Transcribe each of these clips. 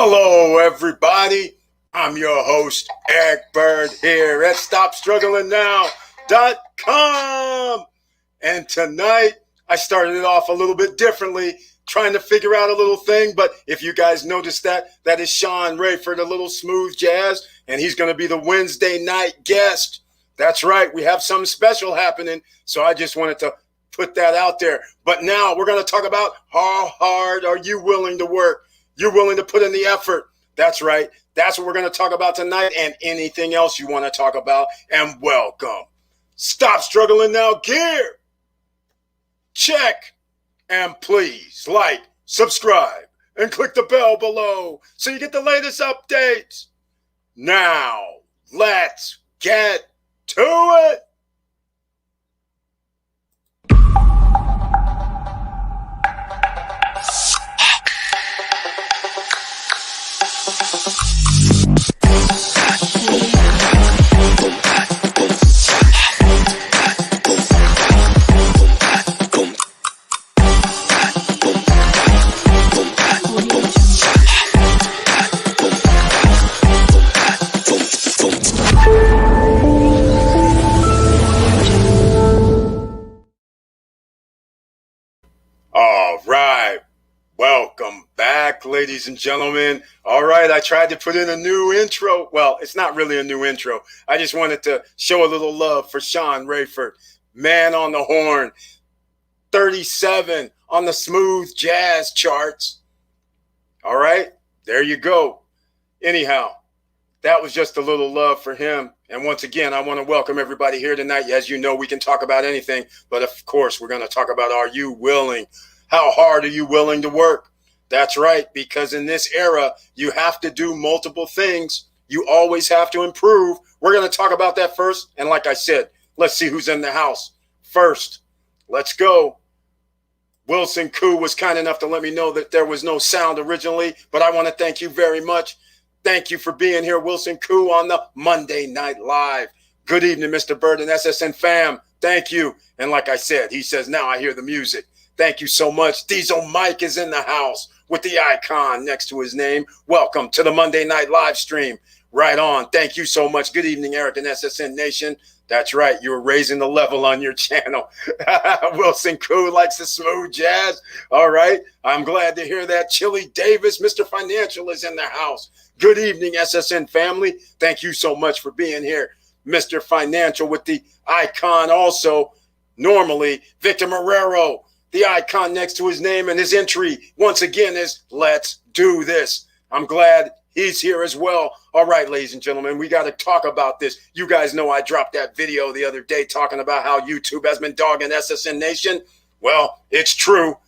Hello, everybody. I'm your host, Eric Bird, here at StopStrugglingNow.com. And tonight, I started it off a little bit differently, trying to figure out a little thing. But if you guys noticed that is Sean Rayford, a little smooth jazz, and he's going to be the Wednesday night guest. That's right. We have something special happening. So I just wanted to put that out there. But now we're going to talk about how hard are you willing to work? You're willing to put in the effort. That's right. That's what we're going to talk about tonight, and anything else you want to talk about. And welcome. Stop Struggling Now gear. Check. And please like, subscribe, and click the bell below so you get the latest updates. Now, let's get to it. All right. Welcome back, ladies and gentlemen. All right, I tried to put in a new intro. Well, it's not really a new intro. I just wanted to show a little love for Sean Rayford, man on the horn, 37 on the smooth jazz charts. All right, there you go. Anyhow, that was just a little love for him. And once again, I want to welcome everybody here tonight. As you know, we can talk about anything, but of course, we're going to talk about, are you willing? How hard are you willing to work? That's right, because in this era, you have to do multiple things. You always have to improve. We're going to talk about that first. And like I said, let's see who's in the house. First, let's go. Wilson Khoo was kind enough to let me know that there was no sound originally, but I want to thank you very much. Thank you for being here, Wilson Khoo, on the Monday Night Live. Good evening, Mr. Bird and SSN fam. Thank you. And like I said, he says, now I hear the music. Thank you so much. Diesel Mike is in the house with the icon next to his name. Welcome to the Monday Night Live stream. Right on. Thank you so much. Good evening, Eric and SSN Nation. That's right. You're raising the level on your channel. Wilson Khoo likes the smooth jazz. All right. I'm glad to hear that. Chili Davis, Mr. Financial, is in the house. Good evening, SSN family. Thank you so much for being here. Mr. Financial with the icon also. Normally, Victor Marrero, the icon next to his name, and his entry once again is Let's Do This. I'm glad he's here as well. All right, ladies and gentlemen, we got to talk about this. You guys know I dropped that video the other day talking about how YouTube has been dogging SSN Nation. Well, it's true.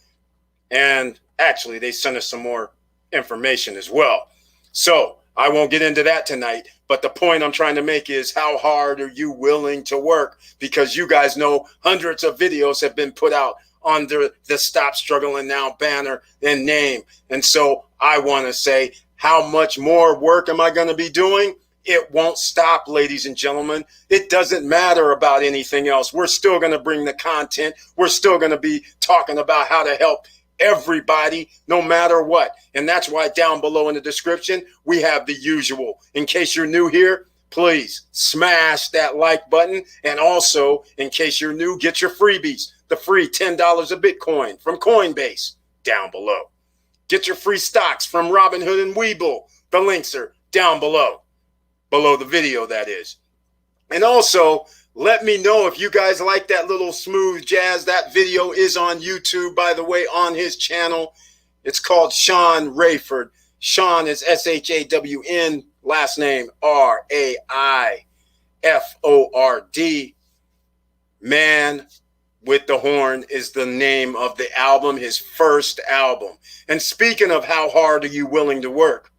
And actually, they sent us some more information as well. So I won't get into that tonight. But the point I'm trying to make is, how hard are you willing to work? Because you guys know hundreds of videos have been put out under the Stop Struggling Now banner and name. And so I want to say, how much more work am I going to be doing? It won't stop, ladies and gentlemen. It doesn't matter about anything else. We're still going to bring the content. We're still going to be talking about how to help everybody, no matter what. And that's why down below in the description, we have the usual. In case you're new here, please smash that like button. And also, in case you're new, get your freebies. The free $10 of Bitcoin from Coinbase down below. Get your free stocks from Robinhood and Webull. The links are down below the video, that is. And also, let me know if you guys like that little smooth jazz. That video is on YouTube, by the way, on his channel. It's called Sean Rayford. Sean is S-H-A-W-N, last name R-A-I-F-O-R-D. Man with the Horn is the name of the album, his first album. And speaking of how hard are you willing to work,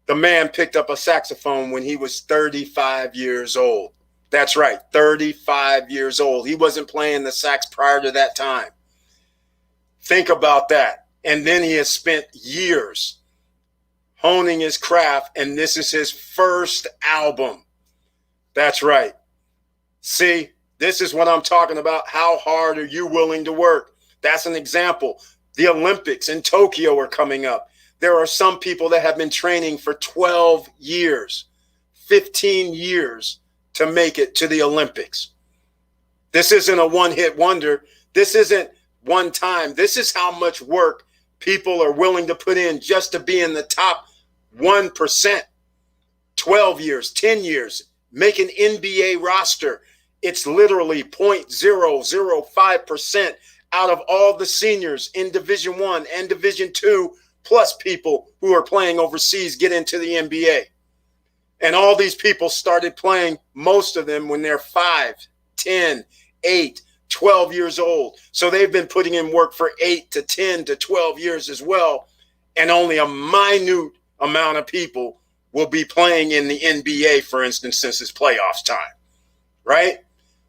the man picked up a saxophone when he was 35 years old. That's right, 35 years old. He wasn't playing the sax prior to that time. Think about that. And then he has spent years honing his craft, and this is his first album. That's right. See, this is what I'm talking about. How hard are you willing to work? That's an example. The Olympics in Tokyo are coming up. There are some people that have been training for 12 years, 15 years to make it to the Olympics. This isn't a one-hit wonder. This isn't one time. This is how much work people are willing to put in just to be in the top 1%. 12 years, 10 years, make an NBA roster. It's literally 0.005% out of all the seniors in Division I and Division II, plus people who are playing overseas get into the NBA. And all these people started playing, most of them, when they're 5, 10, 8, 12 years old. So they've been putting in work for 8 to 10 to 12 years as well. And only a minute amount of people will be playing in the NBA, for instance, since it's playoffs time, right?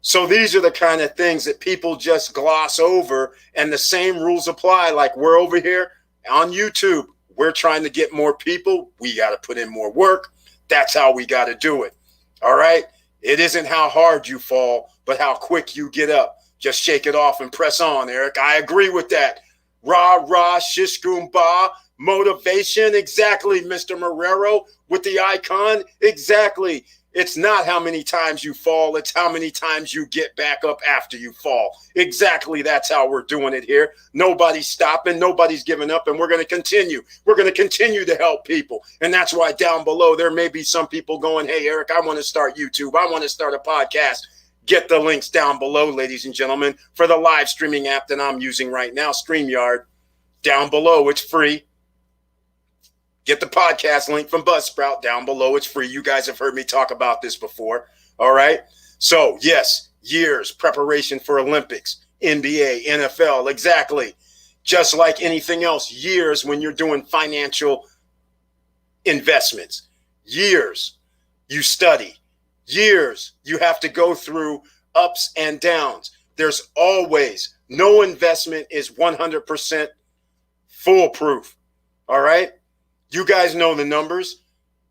So these are the kind of things that people just gloss over, and the same rules apply. Like we're over here on YouTube, we're trying to get more people. We got to put in more work. That's how we got to do it, all right? It isn't how hard you fall, but how quick you get up. Just shake it off and press on, Eric. I agree with that. Rah, rah, shish, goomba. Motivation, exactly, Mr. Marrero, with the icon, exactly. It's not how many times you fall, it's how many times you get back up after you fall. Exactly, that's how we're doing it here. Nobody's stopping, nobody's giving up, and we're going to continue. We're going to continue to help people, and that's why down below there may be some people going, hey, Eric, I want to start YouTube. I want to start a podcast. Get the links down below, ladies and gentlemen, for the live streaming app that I'm using right now, StreamYard. Down below, it's free. Get the podcast link from Buzzsprout down below. It's free. You guys have heard me talk about this before. All right. So, yes, years, preparation for Olympics, NBA, NFL, exactly. Just like anything else, years when you're doing financial investments. Years you study. Years you have to go through ups and downs. There's always, no investment is 100% foolproof. All right. You guys know the numbers.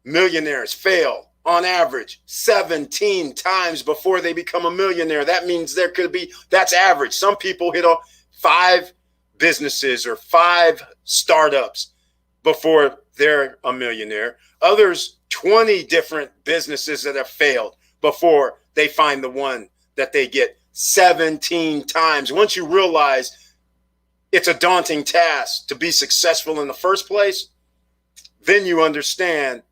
Millionaires fail on average 17 times before they become a millionaire. That means there could be, that's average. Some people hit 5 businesses or 5 startups before they're a millionaire. Others, 20 different businesses that have failed before they find the one that they get 17 times. Once you realize it's a daunting task to be successful in the first place, then you understand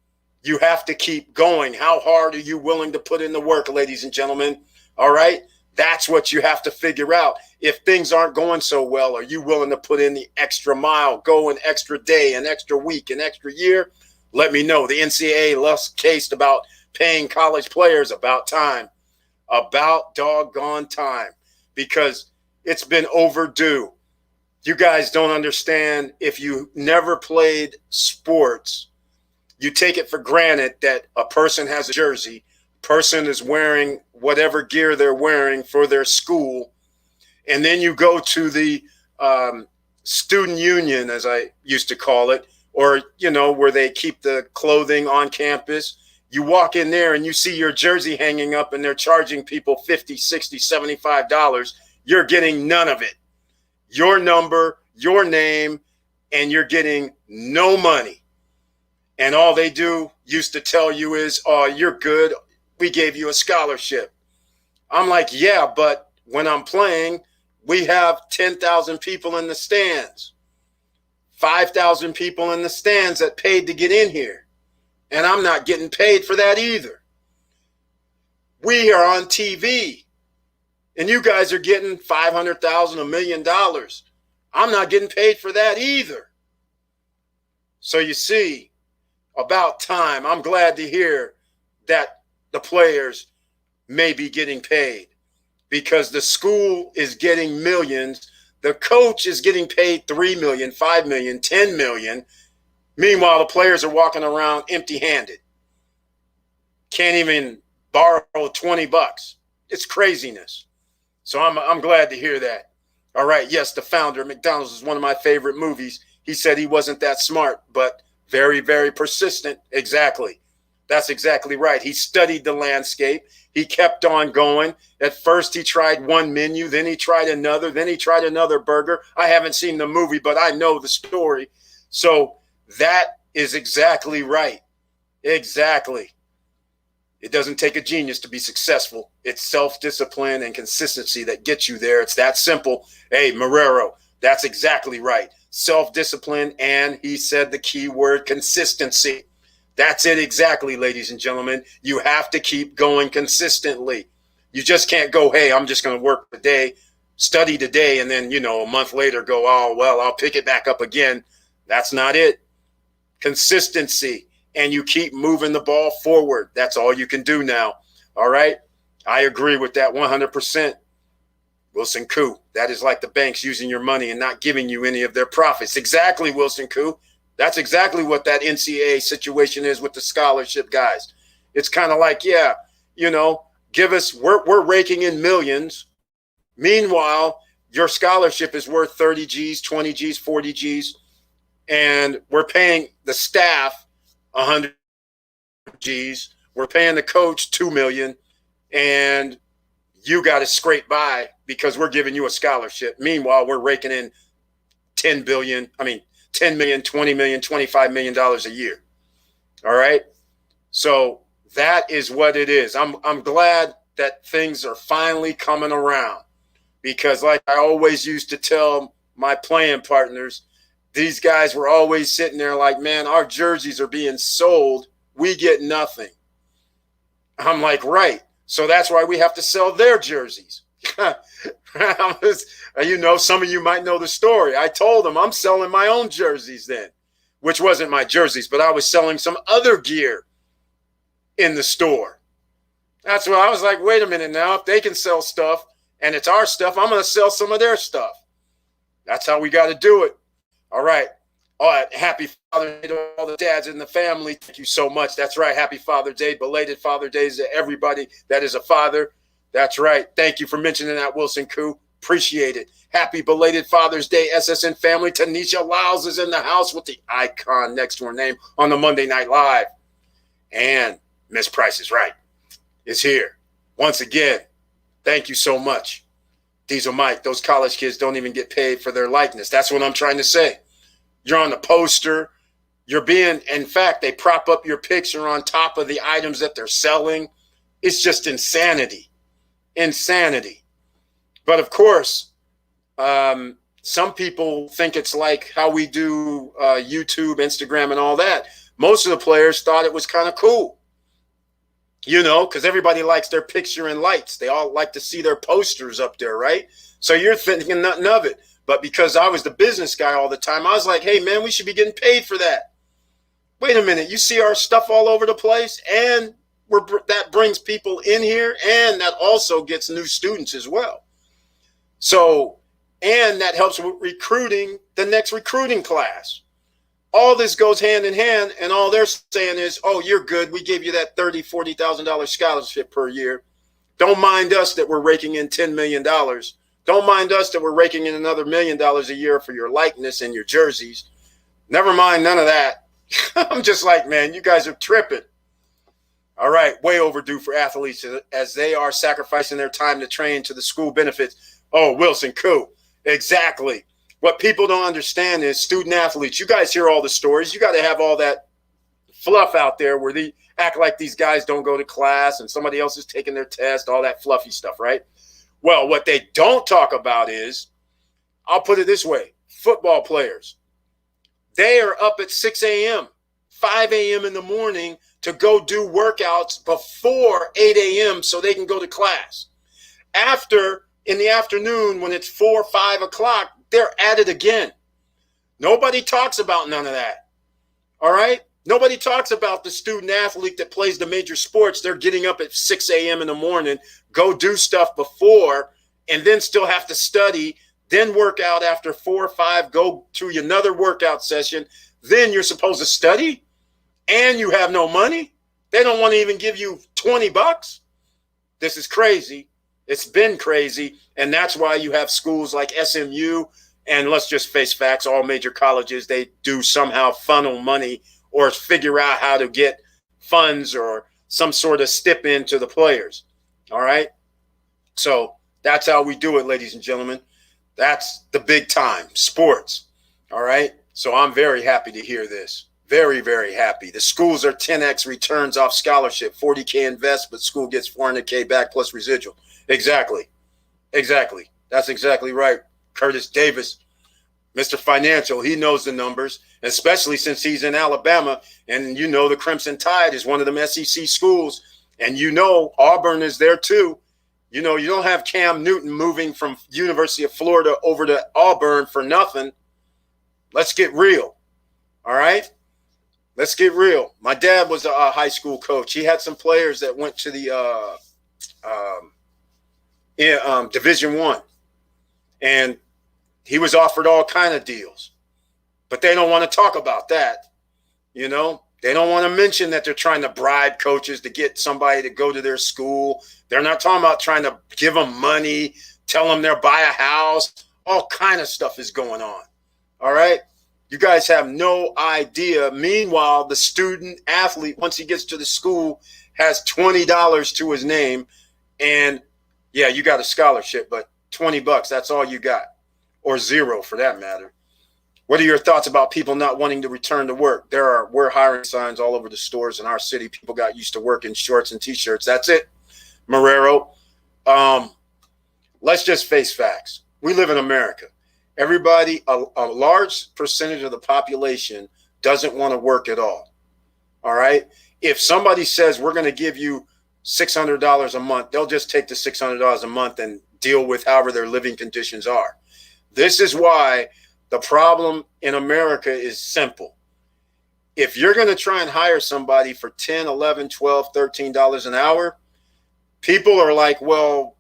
you have to keep going. How hard are you willing to put in the work, ladies and gentlemen? All right. That's what you have to figure out. If things aren't going so well, are you willing to put in the extra mile, go an extra day, an extra week, an extra year? Let me know. The NCAA lost case about paying college players. About time. About doggone time. Because it's been overdue. You guys don't understand. If you never played sports, you take it for granted that a person has a jersey, person is wearing whatever gear they're wearing for their school, and then you go to the student union, as I used to call it, or, you know, where they keep the clothing on campus. You walk in there and you see your jersey hanging up and they're charging people $50, $60, $75. You're getting none of it. Your number, your name, and you're getting no money. And all they used to tell you is, oh, you're good. We gave you a scholarship. I'm like, yeah, but when I'm playing, we have 10,000 people in the stands, 5,000 people in the stands that paid to get in here. And I'm not getting paid for that either. We are on TV. And you guys are getting $500,000, $1 million. I'm not getting paid for that either. So you see, about time. I'm glad to hear that the players may be getting paid, because the school is getting millions. The coach is getting paid $3 million, $5 million, $10 million. Meanwhile, the players are walking around empty-handed. Can't even borrow $20. It's craziness. So I'm glad to hear that. All right. Yes, the founder of McDonald's is one of my favorite movies. He said he wasn't that smart, but very, very persistent. Exactly. That's exactly right. He studied the landscape. He kept on going. At first, he tried one menu. Then he tried another. Then he tried another burger. I haven't seen the movie, but I know the story. So That is exactly right. Exactly. It doesn't take a genius to be successful. It's self-discipline and consistency that gets you there. It's that simple. Hey, Marrero, that's exactly right. Self-discipline, and he said the key word, consistency. That's it exactly, ladies and gentlemen. You have to keep going consistently. You just can't go, hey, I'm just going to work today, study today, and then, a month later go, oh, well, I'll pick it back up again. That's not it. Consistency. And you keep moving the ball forward. That's all you can do now. All right? I agree with that 100%. Wilson Khoo, that is like the banks using your money and not giving you any of their profits. Exactly, Wilson Khoo. That's exactly what that NCAA situation is with the scholarship guys. It's kind of like, yeah, give us, we're raking in millions. Meanwhile, your scholarship is worth 30 G's, 20 G's, 40 G's, and we're paying the staff 100 G's. We're paying the coach 2 million, and you got to scrape by because we're giving you a scholarship. Meanwhile, we're raking in 10 million, $20 million, $25 million a year. All right. So that is what it is. I'm glad that things are finally coming around, because like I always used to tell my playing partners, these guys were always sitting there like, man, our jerseys are being sold. We get nothing. I'm like, right. So that's why we have to sell their jerseys. Some of you might know the story. I told them I'm selling my own jerseys then, which wasn't my jerseys, but I was selling some other gear in the store. That's why I was like, wait a minute now. If they can sell stuff and it's our stuff, I'm going to sell some of their stuff. That's how we got to do it. All right. All right. Happy Father's Day to all the dads in the family. Thank you so much. That's right. Happy Father's Day. Belated Father's Day to everybody that is a father. That's right. Thank you for mentioning that, Wilson Khoo. Appreciate it. Happy belated Father's Day, SSN family. Tanisha Lyles is in the house with the icon next to her name on the Monday Night Live. And Miss Price is Right is here. Once again, thank you so much. Diesel Mike, those college kids don't even get paid for their likeness. That's what I'm trying to say. You're on the poster. In fact, they prop up your picture on top of the items that they're selling. It's just insanity. Insanity. But of course, some people think it's like how we do YouTube, Instagram, and all that. Most of the players thought it was kind of cool, because everybody likes their picture in lights. They all like to see their posters up there, right? So you're thinking nothing of it. But because I was the business guy all the time, I was like, hey, man, we should be getting paid for that. Wait a minute. You see our stuff all over the place, and that brings people in here, and that also gets new students as well. So, and that helps with recruiting the next recruiting class. All this goes hand in hand, and all they're saying is, oh, you're good. We gave you that $30,000, $40,000 scholarship per year. Don't mind us that we're raking in $10 million. Don't mind us that we're raking in another $1 million a year for your likeness and your jerseys. Never mind none of that. I'm just like, man, you guys are tripping. All right, way overdue for athletes as they are sacrificing their time to train to the school benefits. Oh, Wilson Khoo, exactly. What people don't understand is student athletes. You guys hear all the stories. You got to have all that fluff out there where they act like these guys don't go to class and somebody else is taking their test, all that fluffy stuff, right? Well, what they don't talk about is, I'll put it this way, football players. They are up at 6 a.m., 5 a.m. in the morning to go do workouts before 8 a.m. so they can go to class. After, in the afternoon, when it's 4 or 5 o'clock, they're at it again. Nobody talks about none of that. All right? Nobody talks about the student athlete that plays the major sports. They're getting up at 6 a.m. in the morning, go do stuff before, and then still have to study, then work out after 4 or 5, go to another workout session. Then you're supposed to study, and you have no money. They don't want to even give you $20. This is crazy. It's been crazy, and that's why you have schools like SMU, and let's just face facts, all major colleges, they do somehow funnel money or figure out how to get funds or some sort of stipend to the players. All right? So that's how we do it, ladies and gentlemen. That's the big time, sports. All right? So I'm very happy to hear this. Very, very happy. The schools are 10x returns off scholarship, 40K invest, but school gets 400K back plus residual. Exactly. Exactly. That's exactly right. Curtis Davis, Mr. Financial, he knows the numbers, especially since he's in Alabama. And you know the Crimson Tide is one of them SEC schools. And you know Auburn is there too. You know, you don't have Cam Newton moving from University of Florida over to Auburn for nothing. Let's get real. All right? Let's get real. My dad was a high school coach. He had some players that went to the Division I. And he was offered all kind of deals. But they don't want to talk about that. You know, they don't want to mention that they're trying to bribe coaches to get somebody to go to their school. They're not talking about trying to give them money, tell them they'll buy a house. All kind of stuff is going on. All right? You guys have no idea. Meanwhile, the student athlete, once he gets to the school, has $20 to his name. And yeah, you got a scholarship, but $20, that's all you got. Or zero for that matter. What are your thoughts about people not wanting to return to work? We're hiring signs all over the stores in our city. People got used to working shorts and T-shirts. That's it. Marrero. Let's just face facts. We live in America. Everybody, a large percentage of the population doesn't want to work at all. All right. If somebody says we're going to give you $600 a month, they'll just take the $600 a month and deal with however their living conditions are. This is why the problem in America is simple. If you're going to try and hire somebody for $10, $11, $12, $13 an hour, people are like, well,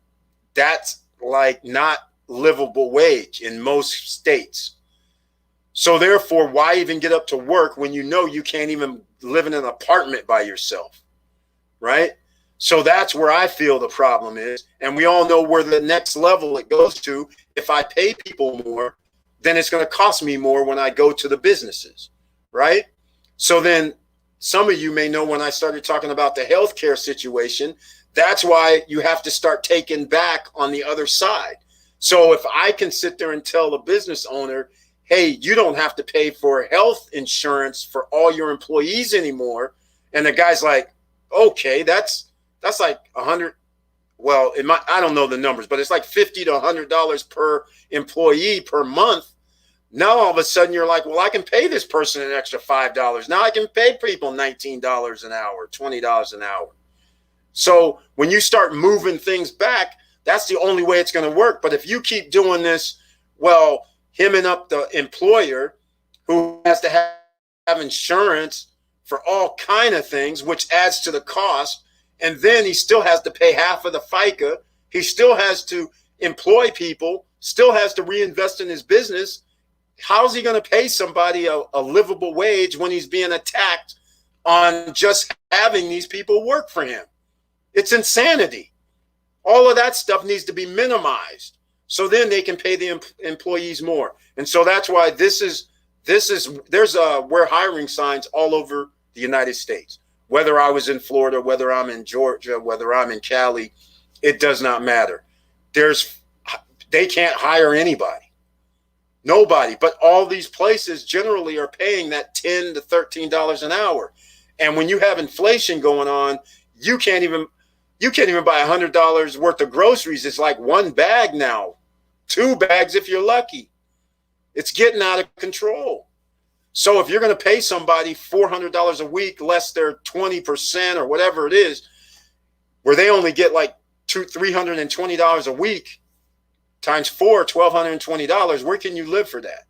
that's like not livable wage in most states. So therefore, why even get up to work when you know you can't even live in an apartment by yourself, right? So that's where I feel the problem is. And we all know where the next level it goes to. If I pay people more, then it's going to cost me more when I go to the businesses, right? So then some of you may know when I started talking about the healthcare situation, that's why you have to start taking back on the other side. So if I can sit there and tell the business owner, hey, you don't have to pay for health insurance for all your employees anymore. And the guy's like, okay, that's like 100. Well, I don't know the numbers, but it's like $50 to $100 per employee per month. Now all of a sudden you're like, well, I can pay this person an extra $5. Now I can pay people $19 an hour, $20 an hour. So when you start moving things back, that's the only way it's going to work. But if you keep doing this, well, hemming up the employer who has to have insurance for all kind of things, which adds to the cost, and then he still has to pay half of the FICA. He still has to employ people, still has to reinvest in his business. How's he going to pay somebody a livable wage when he's being attacked on just having these people work for him? It's insanity. All of that stuff needs to be minimized so then they can pay the employees more. And so that's why there's we're hiring signs all over the United States. Whether I was in Florida, whether I'm in Georgia, whether I'm in Cali, it does not matter. They can't hire anybody. Nobody. But all these places generally are paying that $10 to $13 an hour. And when you have inflation going on, you can't even buy $100 worth of groceries. It's like one bag now, 2 bags if you're lucky. It's getting out of control. So if you're going to pay somebody $400 a week, less their 20% or whatever it is, where they only get like $320 a week, times 4, $1,220, where can you live for that?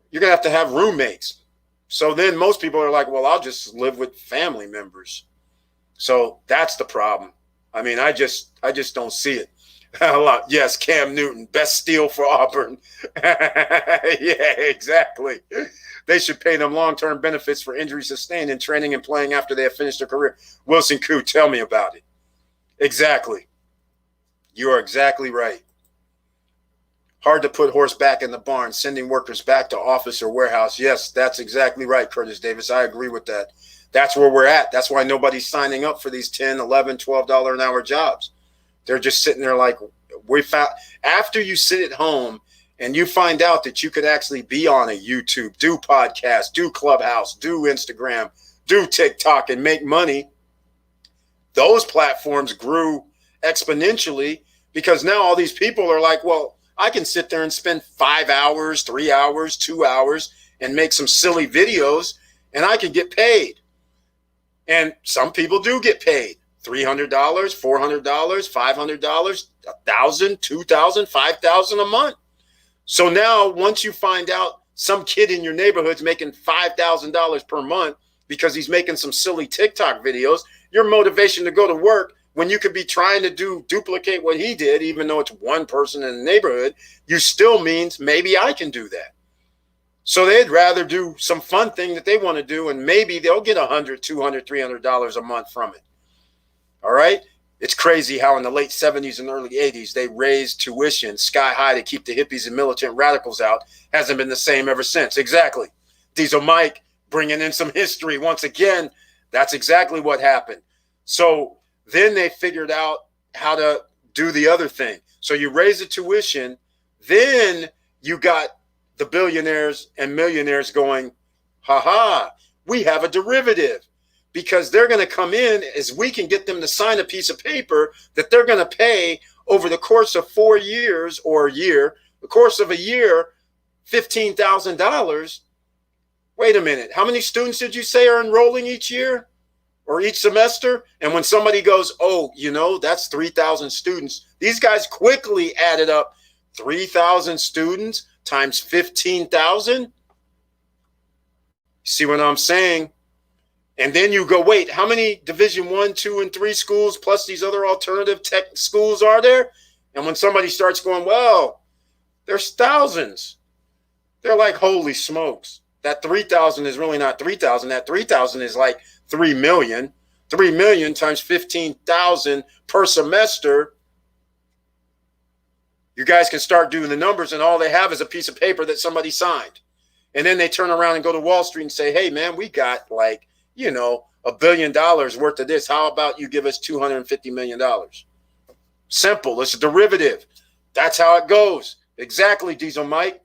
You're going to have roommates. So then most people are like, well, I'll just live with family members. So that's the problem. I mean, I just don't see it. Yes, Cam Newton, best steal for Auburn. Yeah, exactly. They should pay them long-term benefits for injuries sustained in training and playing after they have finished their career. Wilson Khoo, tell me about it. Exactly. You are exactly right. Hard to put horse back in the barn, sending workers back to office or warehouse. Yes, that's exactly right, Curtis Davis. I agree with that. That's where we're at. That's why nobody's signing up for these $10, $11, $12 an hour jobs. They're just sitting there like, we found. After you sit at home and you find out that you could actually be on a YouTube, do podcasts, do Clubhouse, do Instagram, do TikTok, and make money, those platforms grew exponentially because now all these people are like, well, I can sit there and spend 5 hours, 3 hours, 2 hours and make some silly videos and I can get paid. And some people do get paid $300, $400, $500, $1,000, $2,000, $5,000 a month. So now once you find out some kid in your neighborhood's making $5,000 per month because he's making some silly TikTok videos, your motivation to go to work when you could be trying to duplicate what he did, even though it's one person in the neighborhood, you still means maybe I can do that. So they'd rather do some fun thing that they want to do, and maybe they'll get $100, $200, $300 a month from it. All right? It's crazy how in the late 70s and early 80s, they raised tuition sky high to keep the hippies and militant radicals out. Hasn't been the same ever since. Exactly. Diesel Mike bringing in some history once again. That's exactly what happened. So then they figured out how to do the other thing. So you raise the tuition, then you got the billionaires and millionaires going, we have a derivative, because they're going to come in as we can get them to sign a piece of paper that they're going to pay over the course of 4 years or a year, the course of a year, $15,000. Wait a minute. How many students did you say are enrolling each year or each semester? And when somebody goes, oh, that's 3,000 students, these guys quickly added up 3,000 students times 15,000. See what I'm saying? And then you go, wait, how many Division 1, 2, and 3 schools plus these other alternative tech schools are there? And when somebody starts going, well, there's thousands, they're like, holy smokes. That 3,000 is really not 3,000. That 3,000 is like 3 million. 3 million times 15,000 per semester. You guys can start doing the numbers, and all they have is a piece of paper that somebody signed. And then they turn around and go to Wall Street and say, hey, man, we got $1 billion worth of this. How about you give us $250 million? Simple. It's a derivative. That's how it goes. Exactly, Diesel Mike.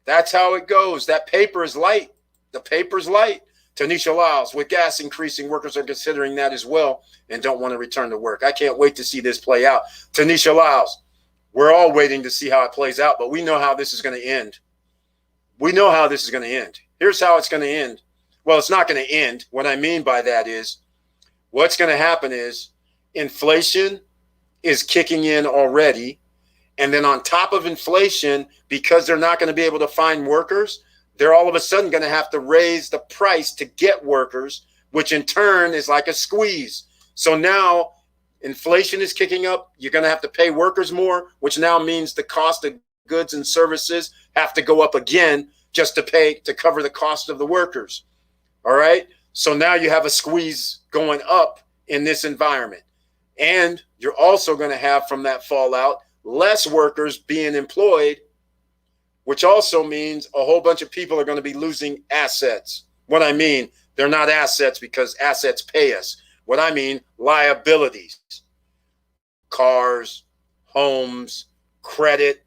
That's how it goes. That paper is light. The paper's light. Tanisha Lyles, with gas increasing, workers are considering that as well and don't want to return to work. I can't wait to see this play out. Tanisha Lyles, we're all waiting to see how it plays out, but we know how this is going to end. We know how this is going to end. Here's how it's going to end. Well, it's not going to end. What I mean by that is what's going to happen is inflation is kicking in already. And then on top of inflation, because they're not going to be able to find workers, they're all of a sudden going to have to raise the price to get workers, which in turn is like a squeeze. So now inflation is kicking up. You're going to have to pay workers more, which now means the cost of goods and services have to go up again just to cover the cost of the workers. All right. So now you have a squeeze going up in this environment. And you're also going to have from that fallout less workers being employed, which also means a whole bunch of people are going to be losing assets. What I mean, they're not assets because assets pay us. What I mean, liabilities, cars, homes, credit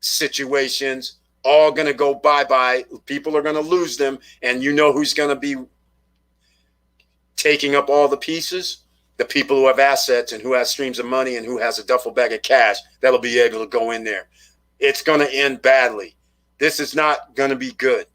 situations, all going to go bye-bye. People are going to lose them. And you know who's going to be taking up all the pieces? The people who have assets and who has streams of money and who has a duffel bag of cash that'll be able to go in there. It's going to end badly. This is not going to be good.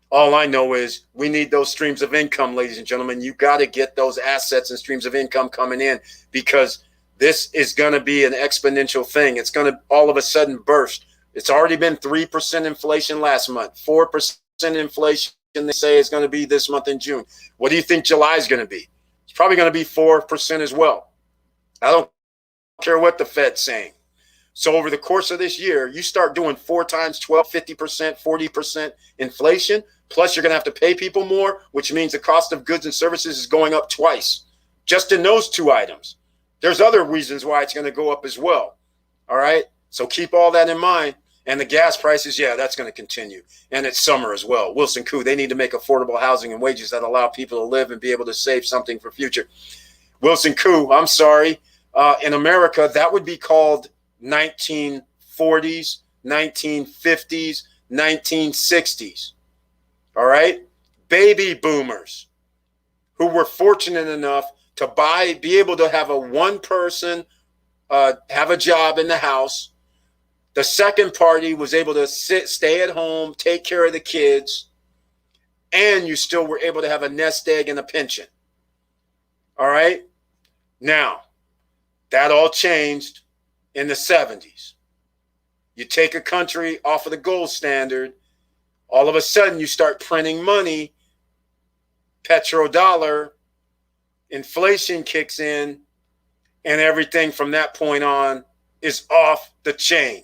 All I know is we need those streams of income, ladies and gentlemen. You got to get those assets and streams of income coming in, because this is going to be an exponential thing. It's going to all of a sudden burst. It's already been 3% inflation last month, 4% inflation they say is going to be this month in June. What do you think July is going to be? It's probably going to be 4% as well. I don't care what the Fed's saying. So over the course of this year, you start doing 4 times 12, 50%, 40% inflation, plus you're going to have to pay people more, which means the cost of goods and services is going up twice, just in those 2 items. There's other reasons why it's going to go up as well. All right. So keep all that in mind. And the gas prices, yeah, that's going to continue. And it's summer as well. Wilson Khoo, they need to make affordable housing and wages that allow people to live and be able to save something for future. Wilson Khoo, I'm sorry. In America, that would be called 1940s 1950s, 1960s. All right? Baby boomers who were fortunate enough to be able to have a one person, have a job in the house. The second party was able to stay at home, take care of the kids, and you still were able to have a nest egg and a pension. All right? Now, that all changed in the 70s. You take a country off of the gold standard, all of a sudden you start printing money, petrodollar, inflation kicks in, and everything from that point on is off the chain.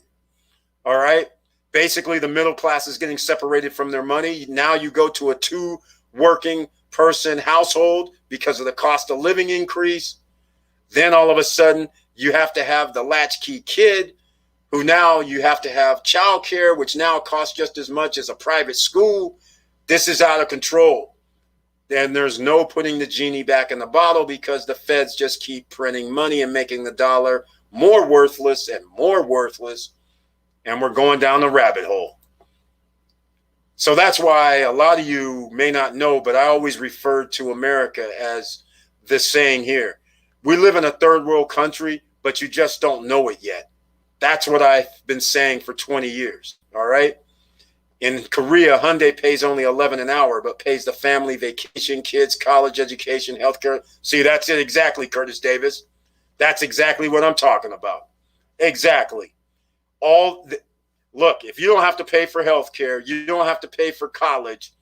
All right? Basically, the middle class is getting separated from their money. Now you go to a 2 working person household because of the cost of living increase. Then all of a sudden, you have to have the latchkey kid, who now you have to have childcare, which now costs just as much as a private school. This is out of control. Then there's no putting the genie back in the bottle because the feds just keep printing money and making the dollar more worthless and more worthless. And we're going down the rabbit hole. So that's why a lot of you may not know, but I always refer to America as this saying here. We live in a third world country, but you just don't know it yet. That's what I've been saying for 20 years. All right. In Korea, Hyundai pays only $11 an hour, but pays the family, vacation, kids, college education, healthcare. See, that's it exactly, Curtis Davis. That's exactly what I'm talking about. Exactly. Look, if you don't have to pay for healthcare, you don't have to pay for college,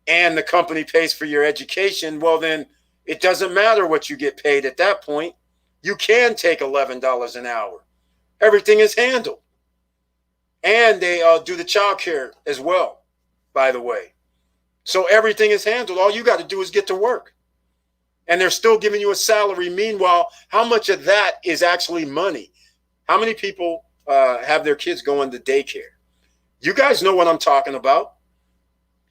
and the company pays for your education, well, then it doesn't matter what you get paid at that point. You can take $11 an hour. Everything is handled. And they do the child care as well, by the way. So everything is handled. All you got to do is get to work. And they're still giving you a salary. Meanwhile, how much of that is actually money? How many people have their kids going to daycare? You guys know what I'm talking about.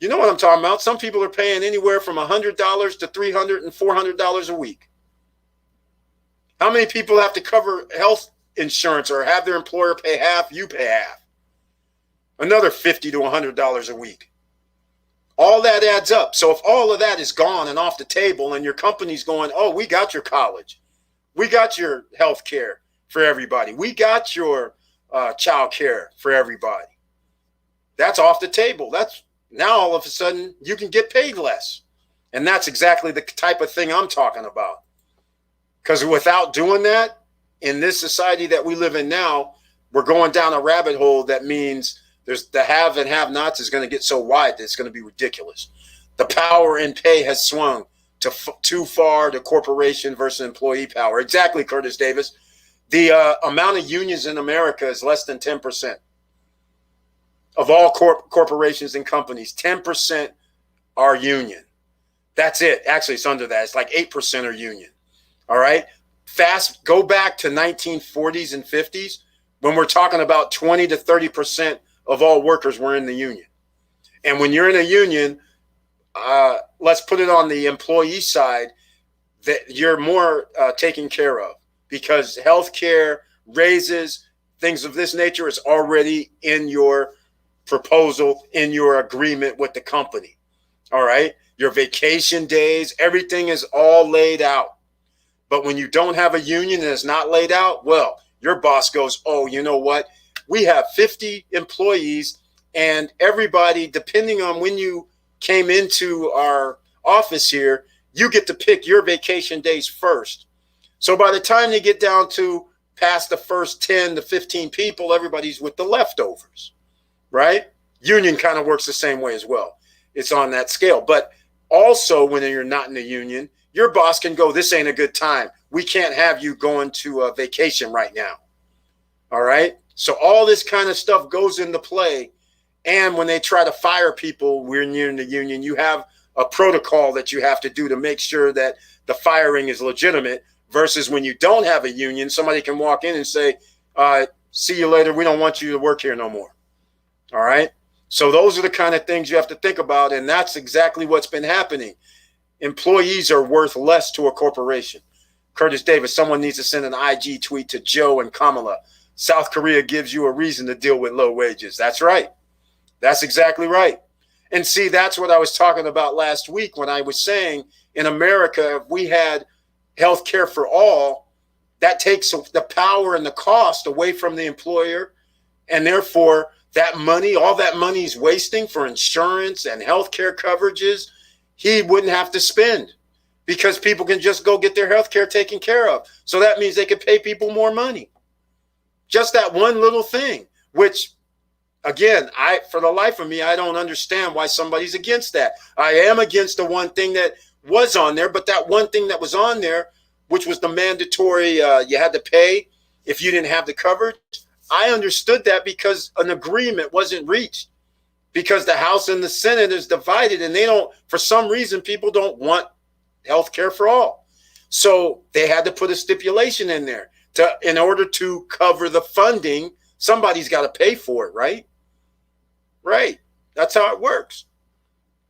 You know what I'm talking about. Some people are paying anywhere from $100 to $300 and $400 a week. How many people have to cover health insurance or have their employer pay half, you pay half? Another $50 to $100 a week. All that adds up. So if all of that is gone and off the table and your company's going, oh, we got your college. We got your health care for everybody. We got your child care for everybody. That's off the table. That's now all of a sudden you can get paid less. And that's exactly the type of thing I'm talking about. Because without doing that, in this society that we live in now, we're going down a rabbit hole that means there's the have and have nots is going to get so wide that it's going to be ridiculous. The power and pay has swung to too far to corporation versus employee power. Exactly, Curtis Davis. The amount of unions in America is less than 10%. Of all corporations and companies, 10% are union. That's it. Actually, it's under that. It's like 8% are union. All right. Go back to 1940s and 50s when we're talking about 20 to 30% of all workers were in the union. And when you're in a union, let's put it on the employee side, that you're more taken care of because healthcare, raises, things of this nature is already in your proposal, in your agreement with the company. All right. Your vacation days, everything is all laid out. But when you don't have a union and it's not laid out, well, your boss goes, oh, you know what? We have 50 employees and everybody, depending on when you came into our office here, you get to pick your vacation days first. So by the time they get down to past the first 10 to 15 people, everybody's with the leftovers, right? Union kind of works the same way as well. It's on that scale. But also when you're not in the union, your boss can go, this ain't a good time. We can't have you going to a vacation right now. All right. So all this kind of stuff goes into play. And when they try to fire people when you're in the union, you have a protocol that you have to do to make sure that the firing is legitimate versus when you don't have a union, somebody can walk in and say, see you later. We don't want you to work here no more. All right. So those are the kind of things you have to think about. And that's exactly what's been happening. Employees are worth less to a corporation. Curtis Davis, someone needs to send an IG tweet to Joe and Kamala. South Korea gives you a reason to deal with low wages. That's right. That's exactly right. And see, that's what I was talking about last week when I was saying in America, if we had health care for all, that takes the power and the cost away from the employer. And therefore, that money, all that money he's wasting for insurance and health care coverages, he wouldn't have to spend because people can just go get their health care taken care of. So that means they could pay people more money. Just that one little thing, which, again, for the life of me, I don't understand why somebody's against that. I am against the one thing that was on there, but that one thing that was on there, which was the mandatory, you had to pay if you didn't have the coverage. I understood that because an agreement wasn't reached, because the House and the Senate is divided, and they don't, for some reason, people don't want health care for all. So they had to put a stipulation in there in order to cover the funding. Somebody's got to pay for it, right? Right. That's how it works.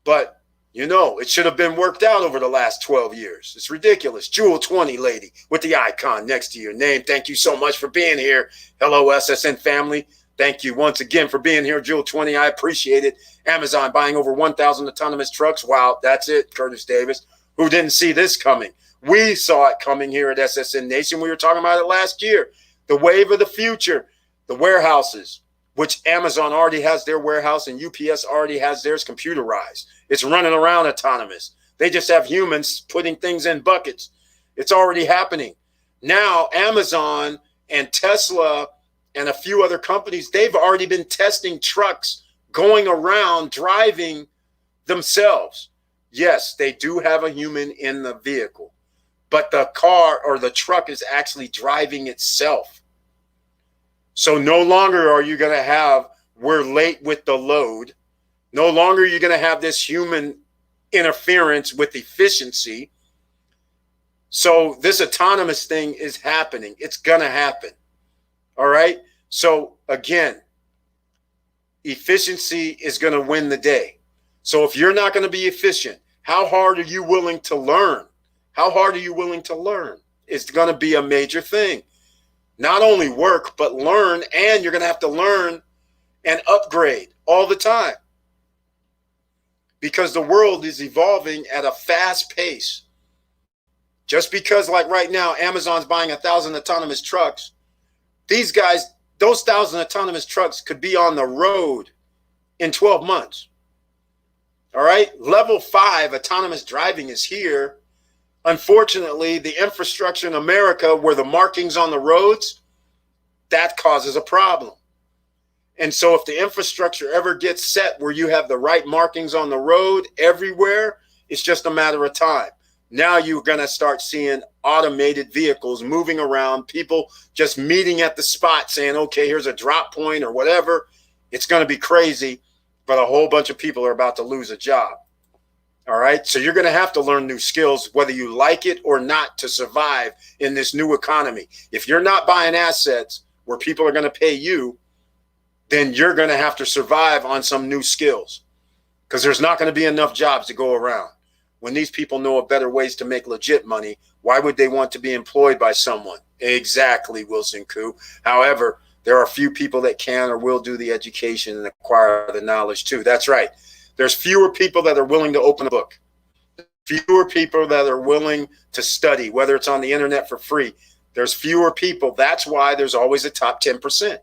But, it should have been worked out over the last 12 years. It's ridiculous. Jewel 20 lady with the icon next to your name. Thank you so much for being here. Hello, SSN family. Thank you once again for being here, Jewel 20. I appreciate it. Amazon buying over 1,000 autonomous trucks. Wow, that's it, Curtis Davis. Who didn't see this coming? We saw it coming here at SSN Nation. We were talking about it last year. The wave of the future, the warehouses, which Amazon already has their warehouse and UPS already has theirs computerized. It's running around autonomous. They just have humans putting things in buckets. It's already happening. Now, Amazon and Tesla and a few other companies, they've already been testing trucks going around driving themselves. Yes, they do have a human in the vehicle, but the car or the truck is actually driving itself. So no longer are you going to have, we're late with the load. No longer are you going to have this human interference with efficiency. So this autonomous thing is happening. It's going to happen. All right. So again, efficiency is going to win the day. So if you're not going to be efficient, how hard are you willing to learn? How hard are you willing to learn? It's going to be a major thing. Not only work, but learn, and you're going to have to learn and upgrade all the time because the world is evolving at a fast pace. Just because, like right now, Amazon's buying 1,000 autonomous trucks, these guys, those 1,000 autonomous trucks could be on the road in 12 months. All right. Level 5 autonomous driving is here. Unfortunately, the infrastructure in America where the markings on the roads, that causes a problem. And so if the infrastructure ever gets set where you have the right markings on the road everywhere, it's just a matter of time. Now you're going to start seeing automated vehicles moving around, people just meeting at the spot saying, okay, here's a drop point or whatever. It's going to be crazy, but a whole bunch of people are about to lose a job. All right. So you're going to have to learn new skills, whether you like it or not, to survive in this new economy. If you're not buying assets where people are going to pay you, then you're going to have to survive on some new skills because there's not going to be enough jobs to go around. When these people know of better ways to make legit money, why would they want to be employed by someone? Exactly, Wilson Khoo. However, there are a few people that can or will do the education and acquire the knowledge too. That's right. There's fewer people that are willing to open a book, fewer people that are willing to study, whether it's on the internet for free. There's fewer people. That's why there's always a top 10%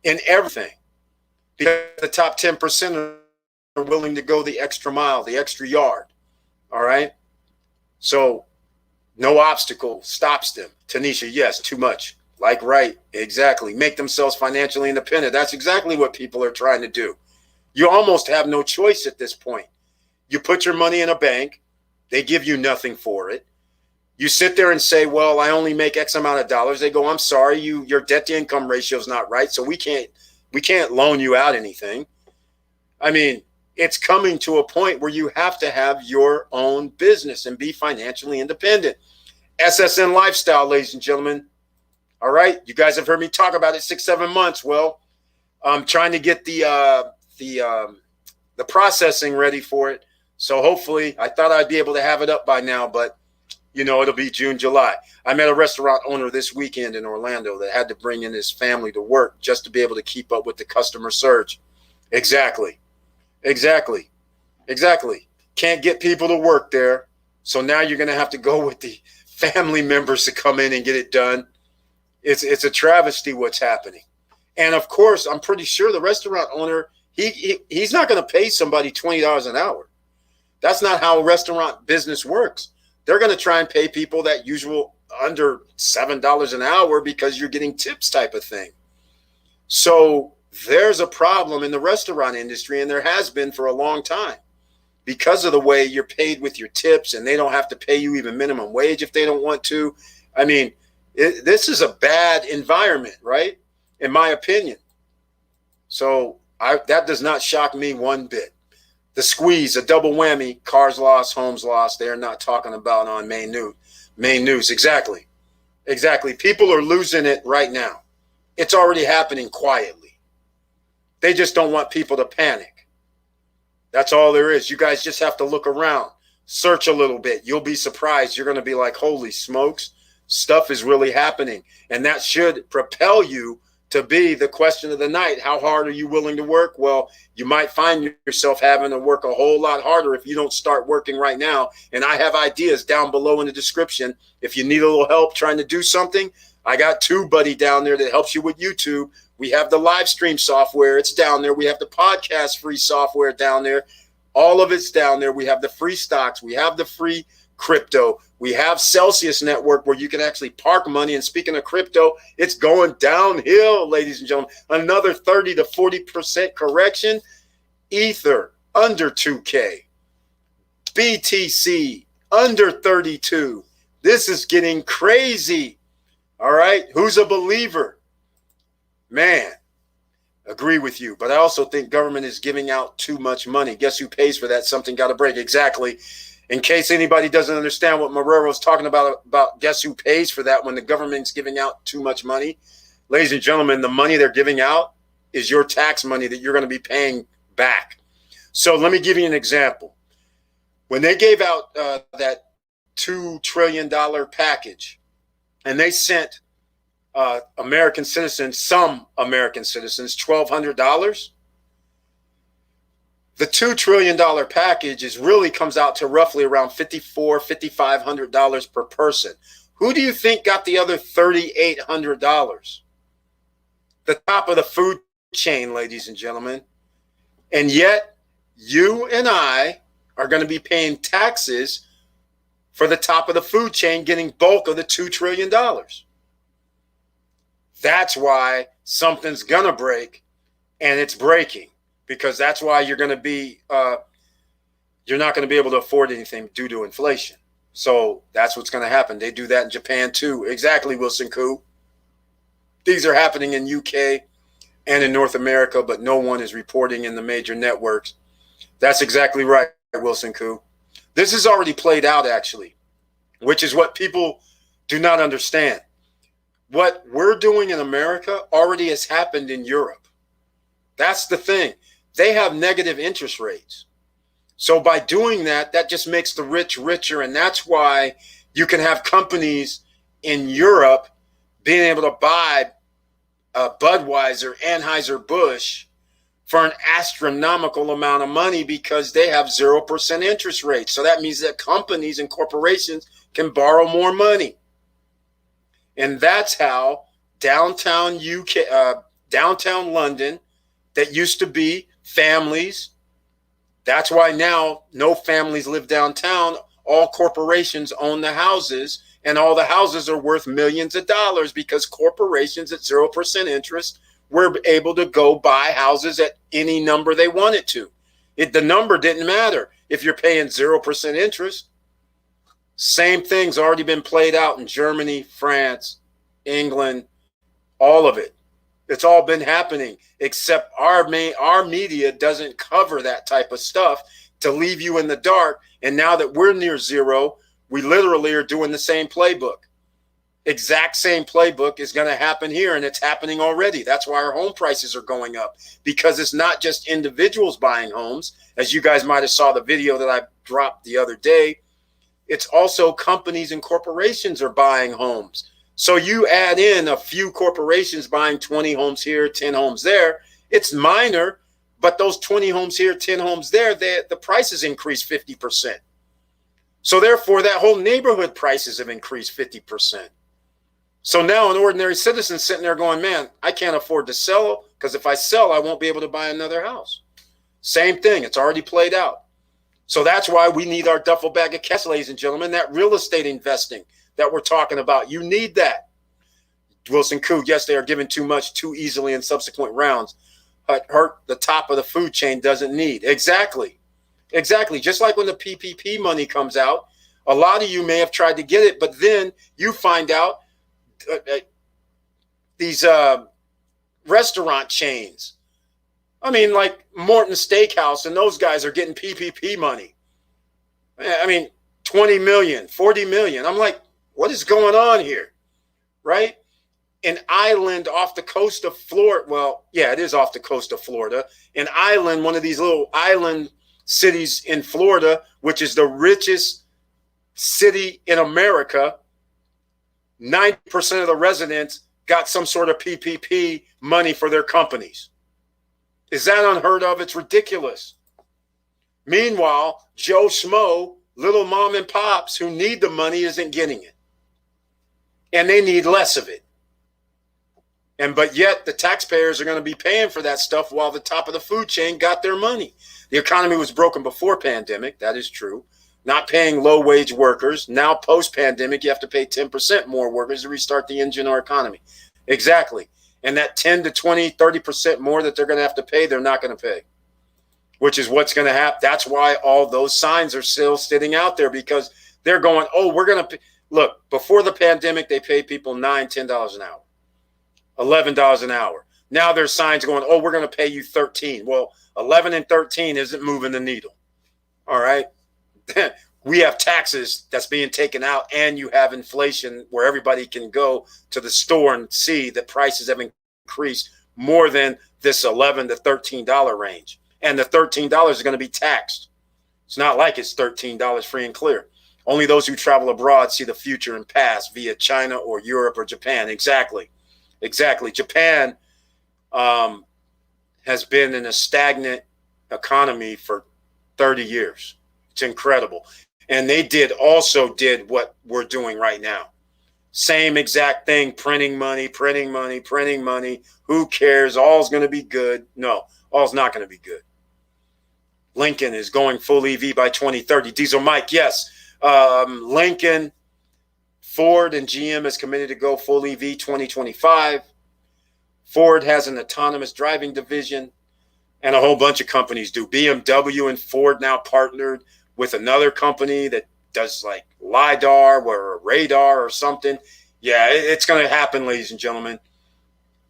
in everything. Because the top 10% are willing to go the extra mile, the extra yard. All right. So no obstacle stops them. Tanisha, yes, too much. Like, right. Exactly. Make themselves financially independent. That's exactly what people are trying to do. You almost have no choice at this point. You put your money in a bank. They give you nothing for it. You sit there and say, well, I only make X amount of dollars. They go, I'm sorry, your debt to income ratio is not right. So we can't loan you out anything. I mean, it's coming to a point where you have to have your own business and be financially independent. SSN lifestyle, ladies and gentlemen. All right. You guys have heard me talk about it 6-7 months. Well, I'm trying to get the processing ready for it. So hopefully, I thought I'd be able to have it up by now, but it'll be June, July. I met a restaurant owner this weekend in Orlando that had to bring in his family to work just to be able to keep up with the customer surge. Exactly. Can't get people to work there. So now you're going to have to go with the family members to come in and get it done. It's a travesty what's happening. And of course, I'm pretty sure the restaurant owner, he's not going to pay somebody $20 an hour. That's not how restaurant business works. They're going to try and pay people that usual under $7 an hour because you're getting tips type of thing. So there's a problem in the restaurant industry, and there has been for a long time, because of the way you're paid with your tips, and they don't have to pay you even minimum wage if they don't want to. I mean, this is a bad environment, right? In my opinion. So that does not shock me one bit. The squeeze, a double whammy, cars lost, homes lost. They're not talking about on main news. Exactly. People are losing it right now. It's already happening quietly. They just don't want people to panic. That's all there is. You guys just have to look around, search a little bit. You'll be surprised. You're going to be like, holy smokes, stuff is really happening. And that should propel you to be the question of the night. How hard are you willing to work? Well, you might find yourself having to work a whole lot harder if you don't start working right now. And I have ideas down below in the description. If you need a little help trying to do something, I got TubeBuddy down there that helps you with YouTube. We have the live stream software. It's down there. We have the podcast free software down there. All of it's down there. We have the free stocks. We have the free crypto. We have Celsius Network where you can actually park money. And speaking of crypto, it's going downhill, ladies and gentlemen. Another 30 to 40% correction. Ether under 2K. BTC under 32. This is getting crazy. All right. Who's a believer? Man, agree with you. But I also think government is giving out too much money. Guess who pays for that? Something got to break. Exactly. In case anybody doesn't understand what Marrero is talking about guess who pays for that when the government's giving out too much money? Ladies and gentlemen, the money they're giving out is your tax money that you're going to be paying back. So let me give you an example. When they gave out that $2 trillion package, and they sent some American citizens, $1,200, the $2 trillion package really comes out to roughly around $5,400–$5,500 per person. Who do you think got the other $3,800? The top of the food chain, ladies and gentlemen. And yet, you and I are going to be paying taxes for the top of the food chain getting bulk of the $2 trillion. That's why something's going to break, and it's breaking. Because that's why you're going to be, you're not going to be able to afford anything due to inflation. So that's what's going to happen. They do that in Japan too. Exactly, Wilson Khoo. These are happening in UK and in North America, but no one is reporting in the major networks. That's exactly right, Wilson Khoo. This is already played out, actually, which is what people do not understand. What we're doing in America already has happened in Europe. That's the thing. They have negative interest rates. So by doing that, that just makes the rich richer. And that's why you can have companies in Europe being able to buy Budweiser, Anheuser-Busch for an astronomical amount of money because they have 0% interest rates. So that means that companies and corporations can borrow more money. And that's how downtown London, that used to be families. That's why now no families live downtown. All corporations own the houses, and all the houses are worth millions of dollars because corporations at 0% interest were able to go buy houses at any number they wanted to. The number didn't matter if you're paying 0% interest. Same thing's already been played out in Germany, France, England, all of it. It's all been happening, except our media doesn't cover that type of stuff to leave you in the dark. And now that we're near zero, we literally are doing the same playbook. Exact same playbook is going to happen here, and it's happening already. That's why our home prices are going up, because it's not just individuals buying homes. As you guys might have saw the video that I dropped the other day, it's also companies and corporations are buying homes. So you add in a few corporations buying 20 homes here, 10 homes there. It's minor, but those 20 homes here, 10 homes there, the prices increase 50%. So therefore, that whole neighborhood prices have increased 50%. So now an ordinary citizen sitting there going, man, I can't afford to sell because if I sell, I won't be able to buy another house. Same thing. It's already played out. So that's why we need our duffel bag of cash, ladies and gentlemen, that real estate investing that we're talking about. You need that. Wilson Khoo, yes, they are giving too much too easily in subsequent rounds. Hurt the top of the food chain doesn't need. Exactly. Exactly. Just like when the PPP money comes out, a lot of you may have tried to get it, but then you find out these restaurant chains, I mean, like Morton Steakhouse and those guys are getting PPP money. I mean, 20 million, 40 million. I'm like, what is going on here? Right? An island off the coast of Florida. Well, yeah, it is off the coast of Florida. An island, one of these little island cities in Florida, which is the richest city in America. 90% of the residents got some sort of PPP money for their companies. Is that unheard of? It's ridiculous. Meanwhile, Joe Schmo, little mom and pops who need the money isn't getting it. And they need less of it. But yet the taxpayers are going to be paying for that stuff while the top of the food chain got their money. The economy was broken before pandemic. That is true. Not paying low-wage workers. Now, post-pandemic, you have to pay 10% more workers to restart the engine or economy. Exactly. And that 10 to 20, 30% more that they're going to have to pay, they're not going to pay, which is what's going to happen. That's why all those signs are still sitting out there, because they're going, oh, we're going to look, before the pandemic, they paid people $9, $10 an hour, $11 an hour. Now there's signs going, oh, we're going to pay you 13. Well, 11 and 13 isn't moving the needle. All right. We have taxes that's being taken out, and you have inflation where everybody can go to the store and see that prices have increased more than this $11 to $13 range. And the $13 is going to be taxed. It's not like it's $13 free and clear. Only those who travel abroad see the future and past via China or Europe or Japan. Exactly. Exactly. Japan has been in a stagnant economy for 30 years. It's incredible. And they also did what we're doing right now. Same exact thing, printing money. Who cares? All's going to be good. No, all's not going to be good. Lincoln is going full EV by 2030. Diesel Mike, yes. Lincoln, Ford, and GM is committed to go full EV 2025. Ford has an autonomous driving division, and a whole bunch of companies do. BMW and Ford now partnered with another company that does like LiDAR or radar or something. Yeah, it's going to happen, ladies and gentlemen.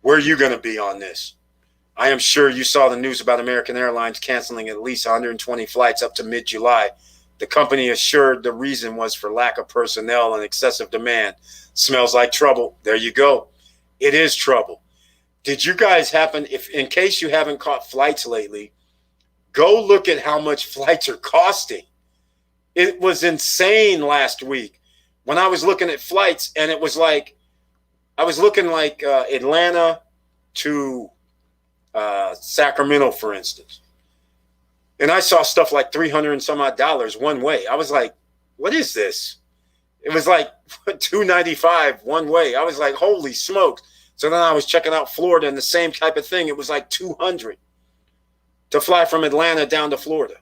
Where are you going to be on this? I am sure you saw the news about American Airlines canceling at least 120 flights up to mid-July. The company assured the reason was for lack of personnel and excessive demand. Smells like trouble. There you go. It is trouble. Did you guys happen, if in case you haven't caught flights lately, go look at how much flights are costing. It was insane last week when I was looking at flights, and it was like, I was looking like Atlanta to Sacramento, for instance. And I saw stuff like $300 and some odd dollars one way. I was like, what is this? It was like $295 one way. I was like, holy smokes. So then I was checking out Florida, and the same type of thing. It was like $200 to fly from Atlanta down to Florida.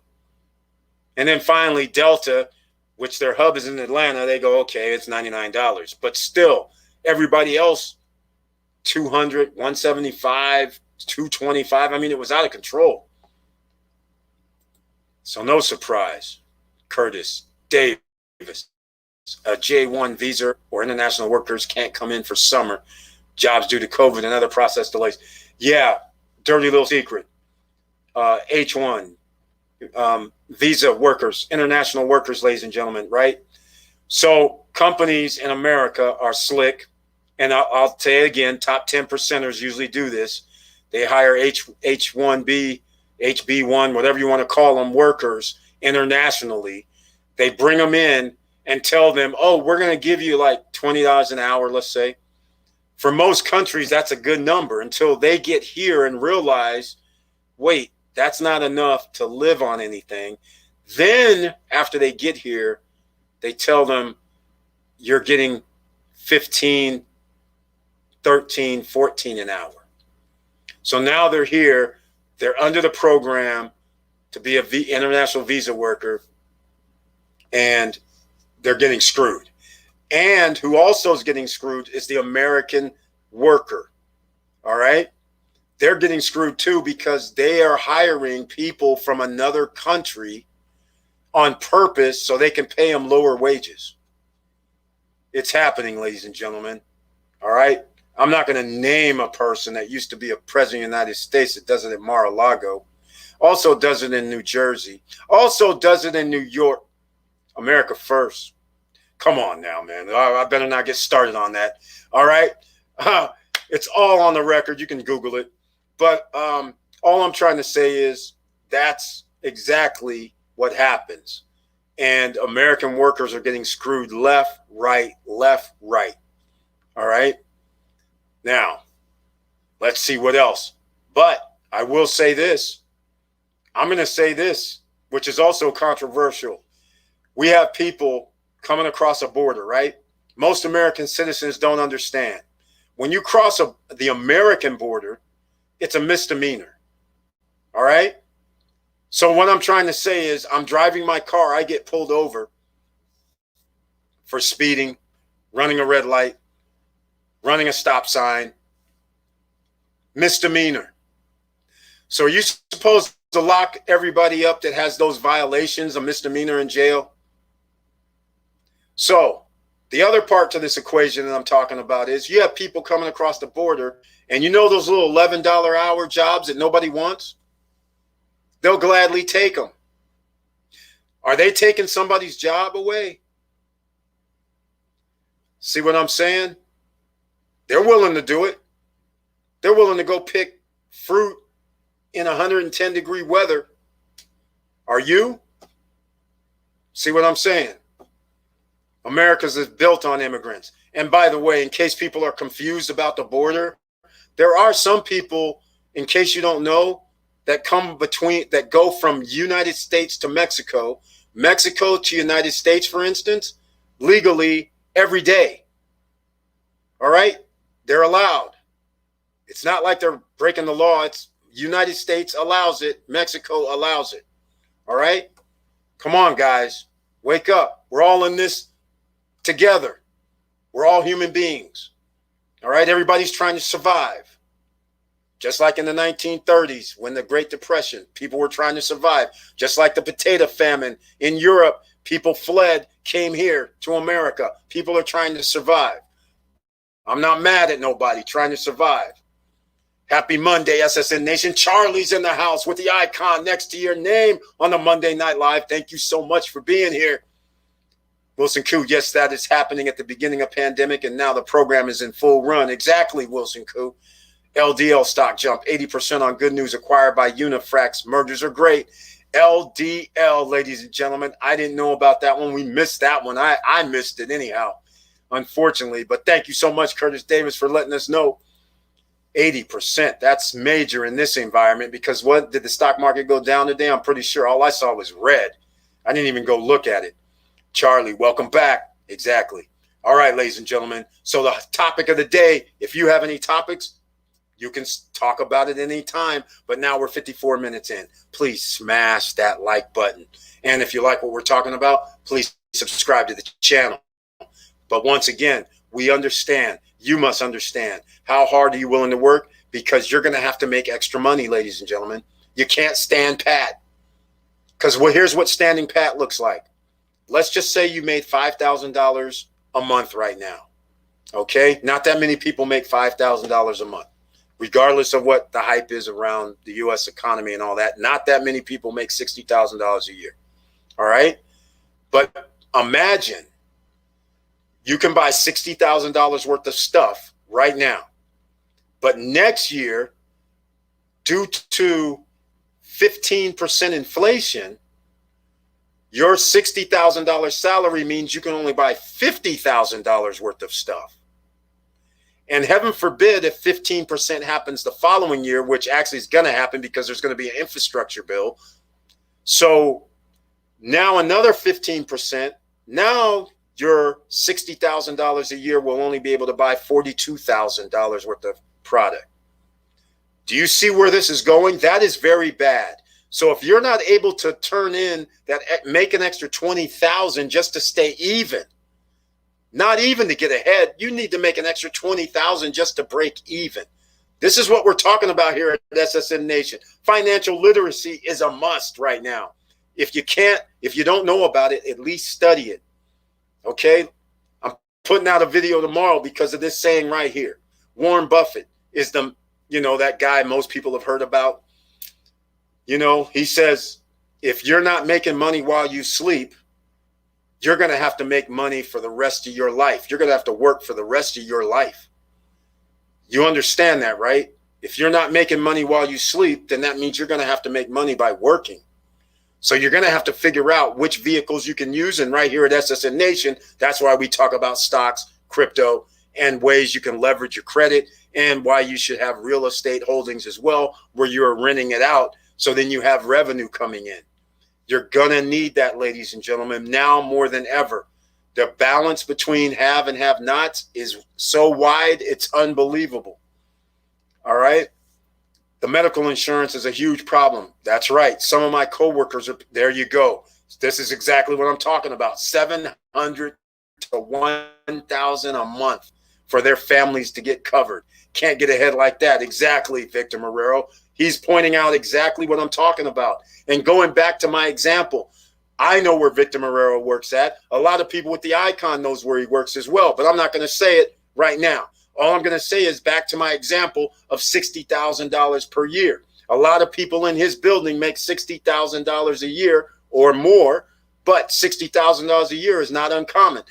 And then finally Delta, which their hub is in Atlanta, they go, okay, it's $99. But still, everybody else, $200, $175, $225. I mean, it was out of control. So no surprise, Curtis Davis, a J1 visa or international workers can't come in for summer jobs due to COVID and other process delays. Yeah, dirty little secret. H1 visa workers, international workers, ladies and gentlemen, right? So companies in America are slick, and I'll say it again, top 10 percenters usually do this. They hire H1B, HB1, whatever you want to call them, workers internationally. They bring them in, and tell them, oh, we're going to give you like $20 an hour, let's say. For most countries, that's a good number until they get here and realize, wait, that's not enough to live on anything. Then after they get here, they tell them you're getting 15, 13, 14 an hour. So now they're here, they're under the program to be an international visa worker, and they're getting screwed. And who also is getting screwed is the American worker. All right? They're getting screwed too because they are hiring people from another country on purpose so they can pay them lower wages. It's happening, ladies and gentlemen. All right? I'm not going to name a person that used to be a president of the United States that does it at Mar-a-Lago. Also does it in New Jersey. Also does it in New York. America first. Come on now, man. I better not get started on that. All right? It's all on the record. You can Google it. But all I'm trying to say is that's exactly what happens. And American workers are getting screwed left, right, left, right. All right? Now, let's see what else. But I will say this. I'm going to say this, which is also controversial. We have people coming across a border, right? Most American citizens don't understand. When you cross the American border, it's a misdemeanor. All right? So what I'm trying to say is I'm driving my car. I get pulled over for speeding, running a red light, running a stop sign, misdemeanor. So are you supposed to lock everybody up that has those violations, a misdemeanor, in jail? So the other part to this equation that I'm talking about is you have people coming across the border, and you know those little $11 hour jobs that nobody wants? They'll gladly take them. Are they taking somebody's job away? See what I'm saying? They're willing to do it. They're willing to go pick fruit in 110-degree weather. Are you? See what I'm saying? America's is built on immigrants. And by the way, in case people are confused about the border, there are some people, in case you don't know, that go from United States to Mexico, Mexico to United States, for instance, legally every day. All right? They're allowed. It's not like they're breaking the law. It's United States allows it. Mexico allows it. All right? Come on, guys. Wake up. We're all in this together. We're all human beings. All right? Everybody's trying to survive. Just like in the 1930s, when the Great Depression, people were trying to survive. Just like the potato famine in Europe, people fled, came here to America. People are trying to survive. I'm not mad at nobody trying to survive. Happy Monday, SSN Nation. Charlie's in the house with the icon next to your name on the Monday Night Live. Thank you so much for being here. Wilson Khoo, yes, that is happening at the beginning of pandemic, and now the program is in full run. Exactly, Wilson Khoo. LDL stock jump, 80% on good news acquired by Unifrax. Mergers are great. LDL, ladies and gentlemen. I didn't know about that one. We missed that one. I missed it anyhow, unfortunately. But thank you so much, Curtis Davis, for letting us know. 80%. That's major in this environment because what did the stock market go down today? I'm pretty sure all I saw was red. I didn't even go look at it. Charlie, welcome back. Exactly. All right, ladies and gentlemen. So the topic of the day, if you have any topics, you can talk about it any time, but now we're 54 minutes in. Please smash that like button. And if you like what we're talking about, please subscribe to the channel. But once again, we understand, you must understand, how hard are you willing to work? Because you're going to have to make extra money, ladies and gentlemen. You can't stand pat. Because here's what standing pat looks like. Let's just say you made $5,000 a month right now. Okay? Not that many people make $5,000 a month. Regardless of what the hype is around the U.S. economy and all that, not that many people make $60,000 a year. All right? But imagine you can buy $60,000 worth of stuff right now. But next year, due to 15% inflation, Your $60,000 salary means you can only buy $50,000 worth of stuff. And heaven forbid if 15% happens the following year, which actually is going to happen because there's going to be an infrastructure bill. So now another 15%, now your $60,000 a year will only be able to buy $42,000 worth of product. Do you see where this is going? That is very bad. So if you're not able to turn in that, make an extra 20,000 just to stay even, not even to get ahead, you need to make an extra 20,000 just to break even. This is what we're talking about here at SSN Nation. Financial literacy is a must right now. If you don't know about it, at least study it. Okay? I'm putting out a video tomorrow because of this saying right here. Warren Buffett is that guy most people have heard about. He says, if you're not making money while you sleep, you're going to have to make money for the rest of your life. You're going to have to work for the rest of your life. You understand that, right? If you're not making money while you sleep, then that means you're going to have to make money by working. So you're going to have to figure out which vehicles you can use. And right here at SSN Nation, that's why we talk about stocks, crypto, and ways you can leverage your credit, and why you should have real estate holdings as well, where you're renting it out. So then you have revenue coming in. You're going to need that, ladies and gentlemen, now more than ever. The balance between have and have nots is so wide, it's unbelievable. All right. The medical insurance is a huge problem. That's right. Some of my coworkers are, there you go. This is exactly what I'm talking about. $700 to $1,000 a month for their families to get covered. Can't get ahead like that. Exactly, Victor Marrero. He's pointing out exactly what I'm talking about. And going back to my example, I know where Victor Marrero works at. A lot of people with the icon knows where he works as well, but I'm not going to say it right now. All I'm going to say is back to my example of $60,000 per year. A lot of people in his building make $60,000 a year or more, but $60,000 a year is not uncommon.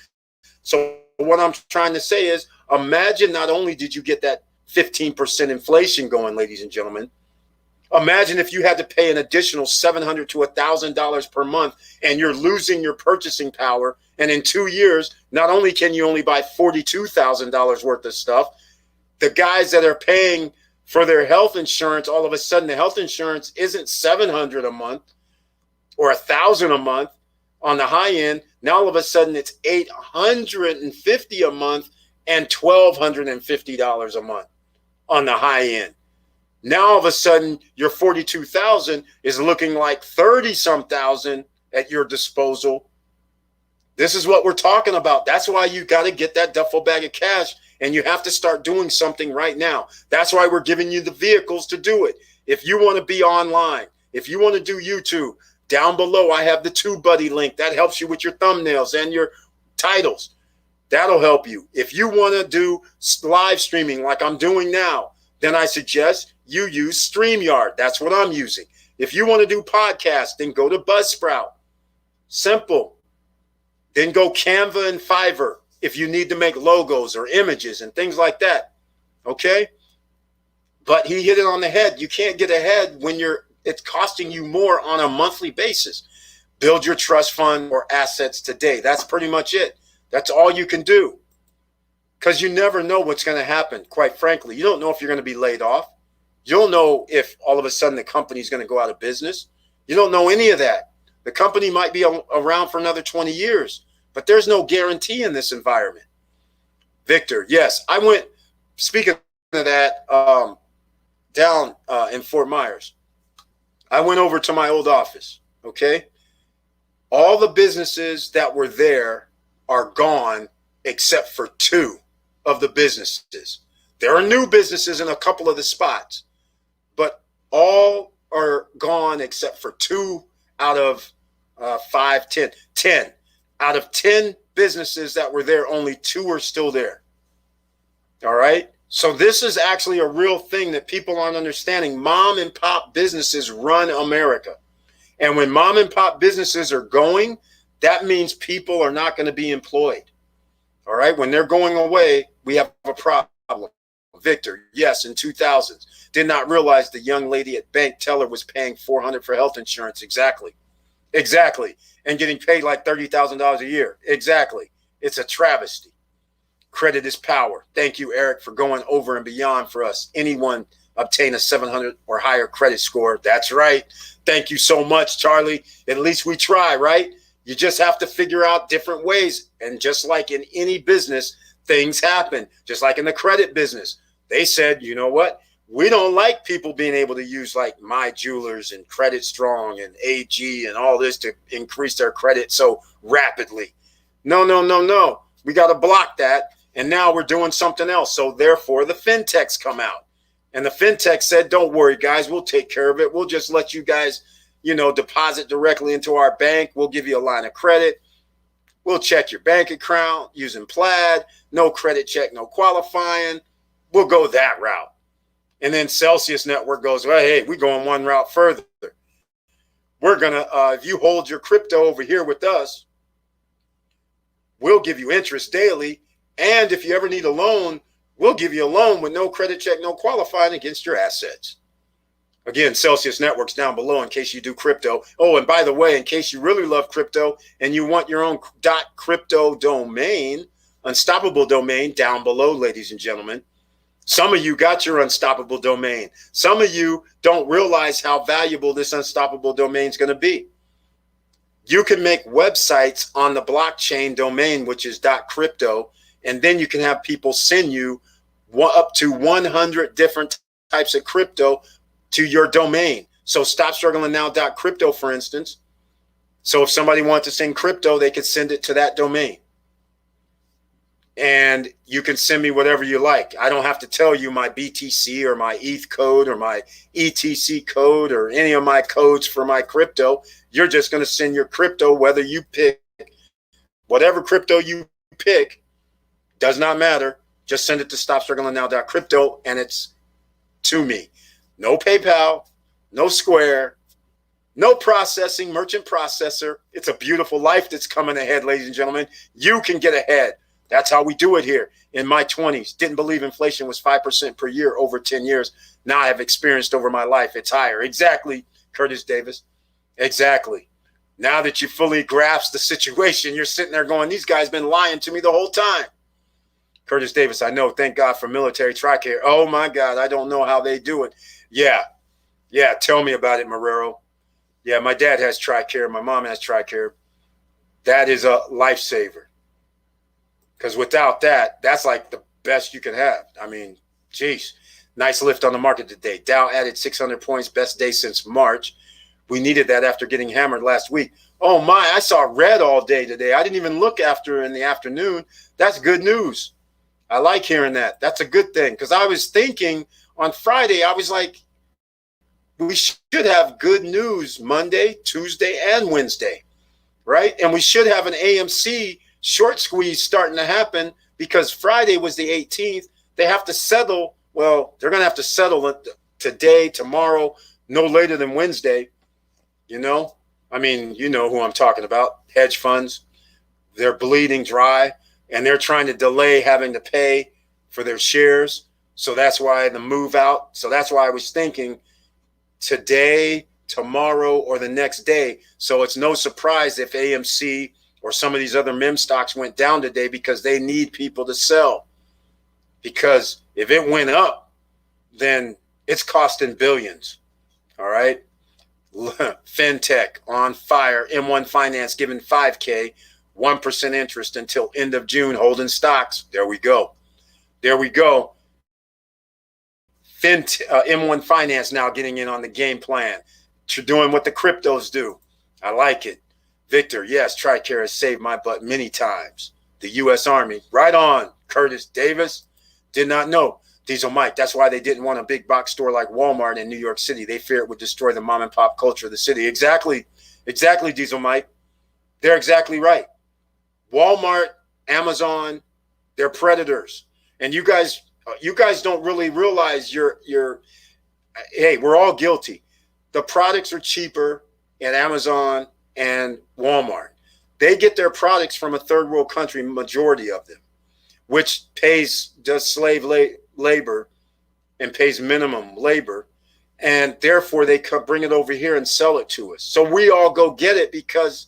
So what I'm trying to say is, imagine not only did you get that 15% inflation going, ladies and gentlemen, imagine if you had to pay an additional $700 to $1,000 per month and you're losing your purchasing power. And in 2 years, not only can you only buy $42,000 worth of stuff, the guys that are paying for their health insurance, all of a sudden the health insurance isn't $700 a month or $1,000 a month on the high end. Now all of a sudden it's $850 a month and $1,250 a month on the high end. Now all of a sudden your 42,000 is looking like 30-some thousand at your disposal. This is what we're talking about. That's why you got to get that duffel bag of cash, and you have to start doing something right now. That's why we're giving you the vehicles to do it. If you want to be online, if you want to do YouTube, down below I have the TubeBuddy link. That helps you with your thumbnails and your titles. That'll help you. If you want to do live streaming like I'm doing now, then I suggest you use StreamYard. That's what I'm using. If you want to do podcasts, then go to Buzzsprout. Simple. Then go Canva and Fiverr if you need to make logos or images and things like that. Okay? But he hit it on the head. You can't get ahead when it's costing you more on a monthly basis. Build your trust fund or assets today. That's pretty much it. That's all you can do. Because you never know what's going to happen, quite frankly. You don't know if you're going to be laid off. You don't know if all of a sudden the company is going to go out of business. You don't know any of that. The company might be around for another 20 years, but there's no guarantee in this environment. Victor, yes, I went, speaking of that, down in Fort Myers. I went over to my old office, okay? All the businesses that were there are gone except for 2 of the businesses. There are new businesses in a couple of the spots, but all are gone except for 2 out of 5, 10. 10. Out of 10 businesses that were there, only 2 are still there. All right? So this is actually a real thing that people aren't understanding. Mom and pop businesses run America. And when mom and pop businesses are going, that means people are not going to be employed. All right? When they're going away, we have a problem. Victor, yes, in 2000s. Did not realize the young lady at bank teller was paying $400 for health insurance. Exactly. Exactly. And getting paid like $30,000 a year. Exactly. It's a travesty. Credit is power. Thank you, Eric, for going over and beyond for us. Anyone obtain a 700 or higher credit score. That's right. Thank you so much, Charlie. At least we try, right? You just have to figure out different ways. And just like in any business, things happen. Just like in the credit business. They said, you know what? We don't like people being able to use like My Jewelers and Credit Strong and AG and all this to increase their credit so rapidly. No, no, no, no. We got to block that. And now we're doing something else. So therefore, the fintechs come out. And the fintech said, don't worry, guys, we'll take care of it. We'll just let you guys, deposit directly into our bank. We'll give you a line of credit. We'll check your bank account using Plaid. No credit check, no qualifying. We'll go that route. And then Celsius Network goes, well, hey, we're going one route further. We're going to, if you hold your crypto over here with us, we'll give you interest daily. And if you ever need a loan, we'll give you a loan with no credit check, no qualifying against your assets. Again, Celsius Network's down below in case you do crypto. Oh, and by the way, in case you really love crypto and you want your own .crypto domain, unstoppable domain down below, ladies and gentlemen. Some of you got your unstoppable domain. Some of you don't realize how valuable this unstoppable domain is going to be. You can make websites on the blockchain domain, which is .crypto, and then you can have people send you up to 100 different types of crypto to your domain. So stopstrugglingnow.crypto, for instance. So if somebody wants to send crypto, they could send it to that domain. And you can send me whatever you like. I don't have to tell you my BTC or my ETH code or my ETC code or any of my codes for my crypto. You're just going to send your crypto, whether you pick whatever crypto you pick, does not matter. Just send it to stopstrugglingnow.crypto and it's to me. No PayPal, no Square, no processing, merchant processor. It's a beautiful life that's coming ahead, ladies and gentlemen. You can get ahead. That's how we do it here. In my 20s, didn't believe inflation was 5% per year over 10 years. Now I have experienced over my life, it's higher. Exactly, Curtis Davis. Exactly. Now that you fully grasp the situation, you're sitting there going, these guys been lying to me the whole time. Curtis Davis, I know. Thank God for military TRICARE. Oh, my God. I don't know how they do it. Yeah. Tell me about it, Marrero. Yeah, my dad has TRICARE. My mom has TRICARE. That is a lifesaver. Because without that, that's like the best you can have. I mean, geez. Nice lift on the market today. Dow added 600 points. Best day since March. We needed that after getting hammered last week. Oh, my. I saw red all day today. I didn't even look after in the afternoon. That's good news. I like hearing that. That's a good thing. Because I was thinking on Friday, I was like, we should have good news Monday, Tuesday, and Wednesday, right? And we should have an AMC short squeeze starting to happen because Friday was the 18th. They have to settle. Well, they're going to have to settle it today, tomorrow, no later than Wednesday. I mean, you know who I'm talking about. Hedge funds. They're bleeding dry and they're trying to delay having to pay for their shares. So that's why the move out. So that's why I was thinking today, tomorrow, or the next day. So it's no surprise if AMC or some of these other meme stocks went down today because they need people to sell. Because if it went up, then it's costing billions. All right. FinTech on fire. M1 Finance giving 5K, 1% interest until end of June, holding stocks. There we go. M1 Finance now getting in on the game plan. Doing what the cryptos do. I like it. Victor, yes, TRICARE has saved my butt many times. The U.S. Army, right on. Curtis Davis, did not know. Diesel Mike, that's why they didn't want a big box store like Walmart in New York City. They fear it would destroy the mom and pop culture of the city. Exactly, Diesel Mike. They're exactly right. Walmart, Amazon, they're predators. And you guys don't really realize hey, we're all guilty. The products are cheaper at Amazon and Walmart. They get their products from a third world country, majority of them, which pays just slave labor and pays minimum labor. and therefore they could bring it over here and sell it to us. So we all go get it because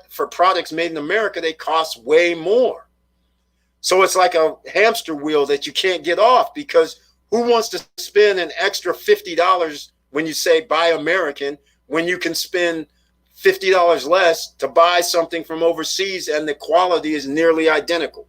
for products made in America, they cost way more. So it's like a hamster wheel that you can't get off, because who wants to spend an extra $50 when you say buy American, when you can spend $50 less to buy something from overseas and the quality is nearly identical?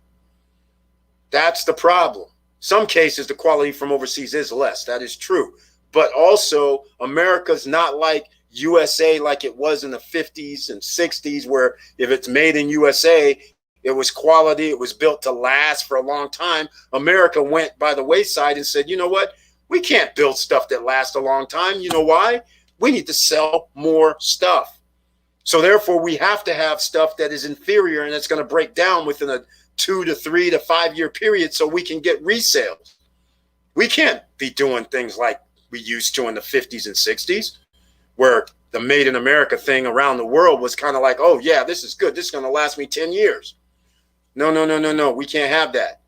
That's the problem. Some cases, the quality from overseas is less. That is true. But also, America's not like USA like it was in the 50s and 60s, where if it's made in USA, it was quality. It was built to last for a long time. America went by the wayside and said, you know what? We can't build stuff that lasts a long time. You know why? We need to sell more stuff. So therefore, we have to have stuff that is inferior and it's going to break down within a 2 to 3 to 5 year period so we can get resales. We can't be doing things like we used to in the 50s and 60s, where the made in America thing around the world was kind of like, oh yeah, this is good. This is going to last me 10 years. No. We can't have that.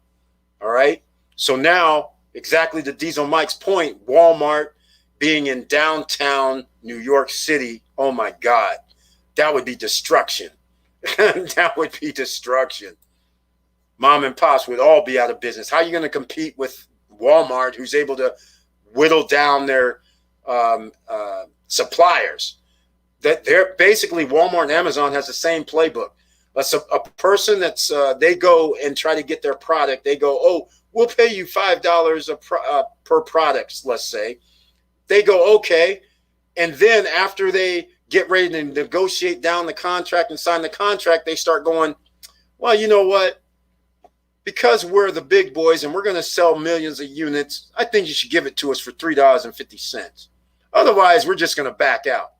All right. So now, exactly to Diesel Mike's point, Walmart being in downtown New York City, oh my God, that would be destruction. That would be destruction. Mom and pops would all be out of business. How are you going to compete with Walmart, who's able to whittle down their suppliers? That they're basically, Walmart and Amazon has the same playbook. A person that's they go and try to get their product. They go, oh, we'll pay you $5 per product, let's say. They go, okay. And then after they get ready to negotiate down the contract and sign the contract, they start going, well, you know what? Because we're the big boys and we're going to sell millions of units, I think you should give it to us for $3.50. Otherwise, we're just going to back out.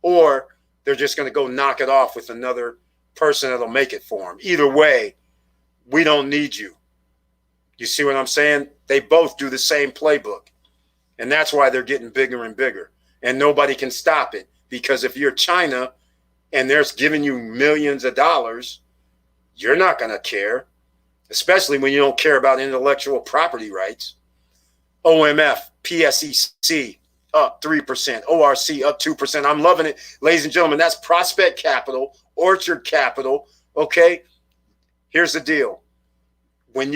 Or they're just going to go knock it off with another person that'll make it for them. Either way, we don't need you. You see what I'm saying? They both do the same playbook. And that's why they're getting bigger and bigger. And nobody can stop it. Because if you're China and they're giving you millions of dollars, you're not going to care. Especially when you don't care about intellectual property rights. OMF, PSEC, up 3%. ORC, up 2%. I'm loving it. Ladies and gentlemen, that's Prospect Capital, Orchard Capital. Okay, here's the deal. When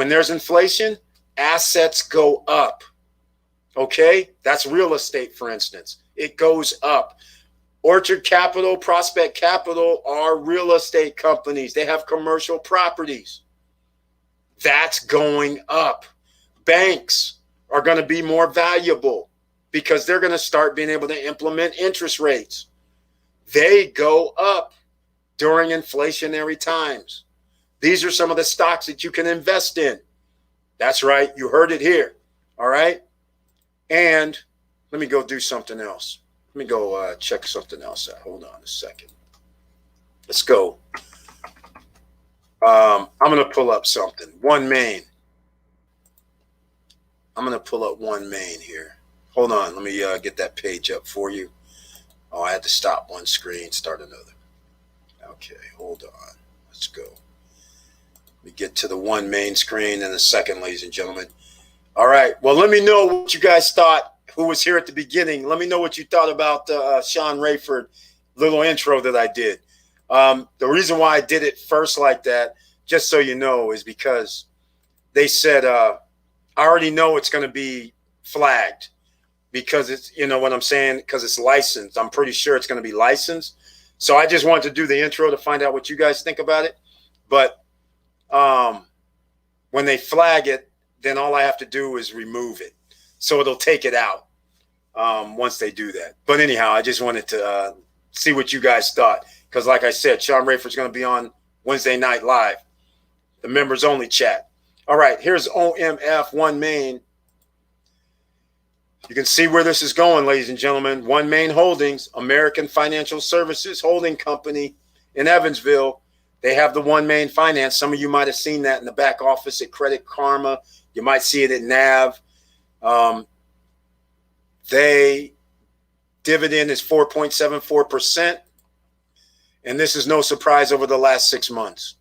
there's inflation, assets go up. Okay, that's real estate, for instance. It goes up. Orchard Capital, Prospect Capital are real estate companies. They have commercial properties. That's going up. Banks are going to be more valuable because they're going to start being able to implement interest rates. They go up during inflationary times. These are some of the stocks that you can invest in. That's right. You heard it here. All right. And let me go do something else. Let me go check something else out. Hold on a second. Let's go. I'm going to pull up something. OneMain. I'm going to pull up OneMain here. Hold on. Let me get that page up for you. Oh, I had to stop one screen, start another. Okay, hold on. Let's go. Let me get to the OneMain screen in a second, ladies and gentlemen. All right. Well, let me know what you guys thought, who was here at the beginning. Let me know what you thought about Sean Rayford little intro that I did. The reason why I did it first like that, just so you know, is because they said, I already know it's going to be flagged because it's, you know what I'm saying? Because it's licensed. I'm pretty sure it's going to be licensed. So I just wanted to do the intro to find out what you guys think about it. But when they flag it, then all I have to do is remove it. So it'll take it out once they do that. But anyhow, I just wanted to see what you guys thought. Because like I said, Sean Rayford's going to be on Wednesday Night Live, the members only chat. All right, here's OMF OneMain. You can see where this is going, ladies and gentlemen. OneMain Holdings, American Financial Services Holding Company in Evansville. They have the OneMain Finance. Some of you might have seen that in the back office at Credit Karma. You might see it at NAV. They dividend is 4.74%. And this is no surprise over the last 6 months,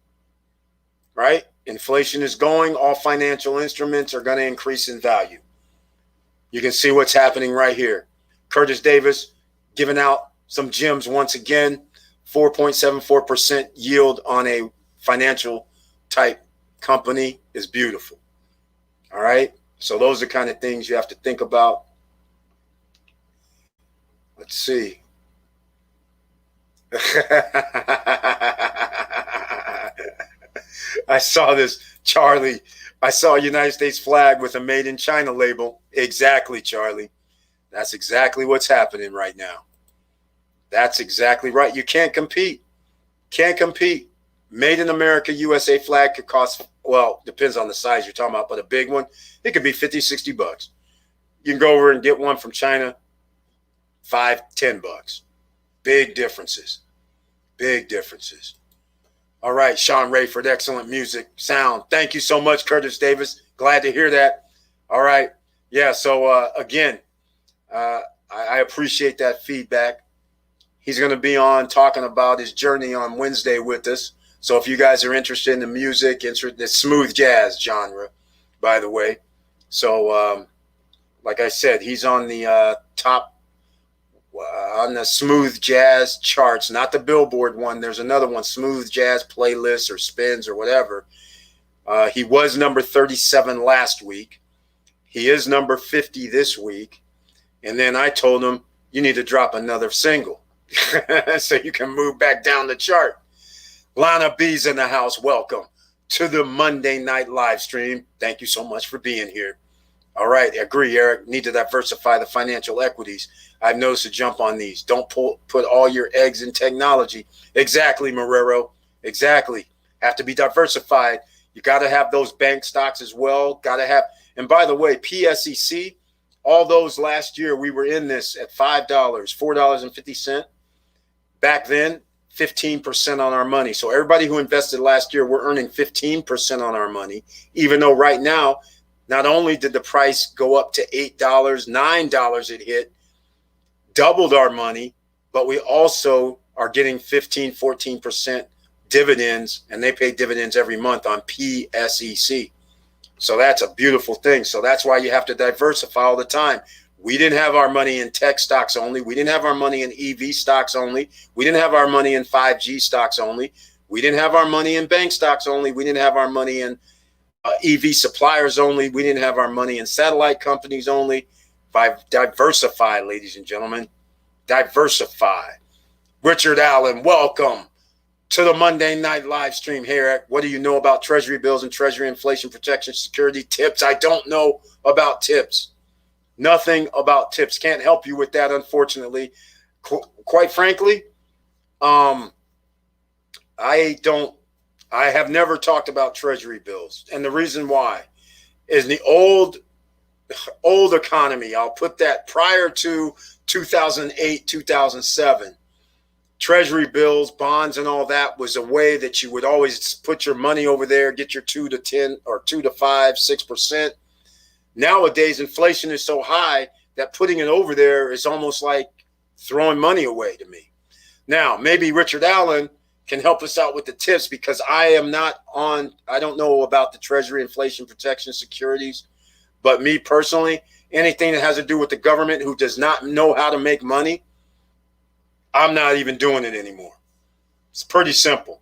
right? Inflation is going. All financial instruments are going to increase in value. You can see what's happening right here. Curtis Davis giving out some gems once again. 4.74% yield on a financial type company is beautiful. All right. So those are kind of things you have to think about. Let's see. I saw this, Charlie. I saw a United States flag with a made in China label. Exactly, Charlie. That's exactly what's happening right now. That's exactly right. You can't compete. Can't compete. Made in America USA flag could cost, well, depends on the size you're talking about, but a big one, it could be 50, 60 bucks. You can go over and get one from China, $5, $10. Big differences. Big differences. All right, Sean Rayford, excellent music, sound. Thank you so much, Curtis Davis. Glad to hear that. All right. Yeah, so again, I appreciate that feedback. He's going to be on talking about his journey on Wednesday with us. So if you guys are interested in the music, interested in the smooth jazz genre, by the way. So like I said, he's on the top on the smooth jazz charts, not the Billboard one. There's another one, smooth jazz playlists or spins or whatever. He was number 37 last week. He is number 50 this week. And then I told him, you need to drop another single so you can move back down the chart. Lana B's in the house. Welcome to the Monday night live stream. Thank you so much for being here. All right, agree, Eric. Need to diversify the financial equities. I've noticed to jump on these. Don't put all your eggs in technology. Exactly, Marrero. Exactly. Have to be diversified. You got to have those bank stocks as well. Got to have. And by the way, PSEC, all those last year, we were in this at $5, $4.50. Back then, 15% on our money. So everybody who invested last year, we're earning 15% on our money, even though right now, not only did the price go up to $8, $9 it hit, doubled our money, but we also are getting 15, 14% dividends, and they pay dividends every month on PSEC. So that's a beautiful thing. So that's why you have to diversify all the time. We didn't have our money in tech stocks only. We didn't have our money in EV stocks only. We didn't have our money in 5G stocks only. We didn't have our money in bank stocks only. We didn't have our money in EV suppliers only. We didn't have our money in satellite companies only. Diversify, ladies and gentlemen. Diversify. Richard Allen, welcome to the Monday night live stream. Hey, Eric, what do you know about Treasury bills and Treasury inflation protection security tips? I don't know about tips. Nothing about tips. Can't help you with that, unfortunately. Quite frankly, I have never talked about Treasury bills. And the reason why is the old economy. I'll put that prior to 2008, 2007. Treasury bills, bonds, and all that was a way that you would always put your money over there, get your 2 to 10 or 2 to 5, 6%. Nowadays, inflation is so high that putting it over there is almost like throwing money away to me. Now, maybe Richard Allen can help us out with the tips, because I don't know about the Treasury inflation protection securities, but me personally, anything that has to do with the government who does not know how to make money, I'm not even doing it anymore. It's pretty simple.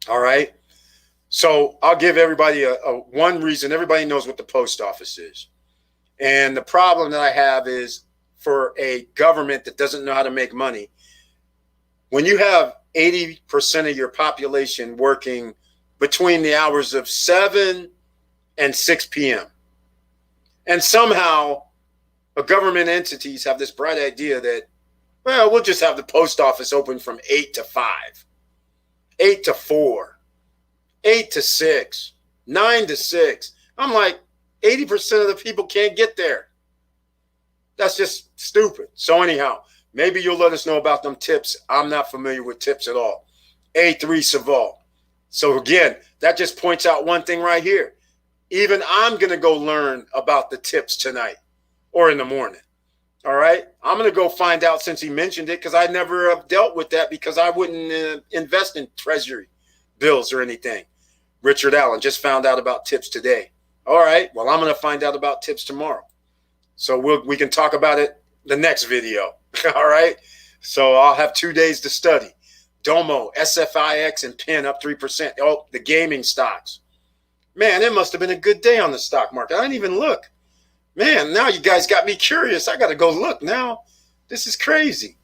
All right. So I'll give everybody a one reason. Everybody knows what the post office is. And the problem that I have is, for a government that doesn't know how to make money, when you have 80% of your population working between the hours of 7 and 6 p.m., and somehow government entities have this bright idea that, well, we'll just have the post office open from 8 to 5, 8 to 4, 8 to 6, 9 to 6. I'm like, 80% of the people can't get there. That's just stupid. So anyhow, maybe you'll let us know about them tips. I'm not familiar with tips at all. A3 Saval. So again, that just points out one thing right here. Even I'm going to go learn about the tips tonight or in the morning. All right. I'm going to go find out, since he mentioned it, because I never have dealt with that, because I wouldn't invest in Treasury bills or anything. Richard Allen just found out about tips today. All right. Well, I'm going to find out about tips tomorrow. So we can talk about it the next video. All right. So I'll have 2 days to study. Domo, SFIX, and PIN up 3%. Oh, the gaming stocks. Man, it must have been a good day on the stock market. I didn't even look. Man, now you guys got me curious. I got to go look now. This is crazy.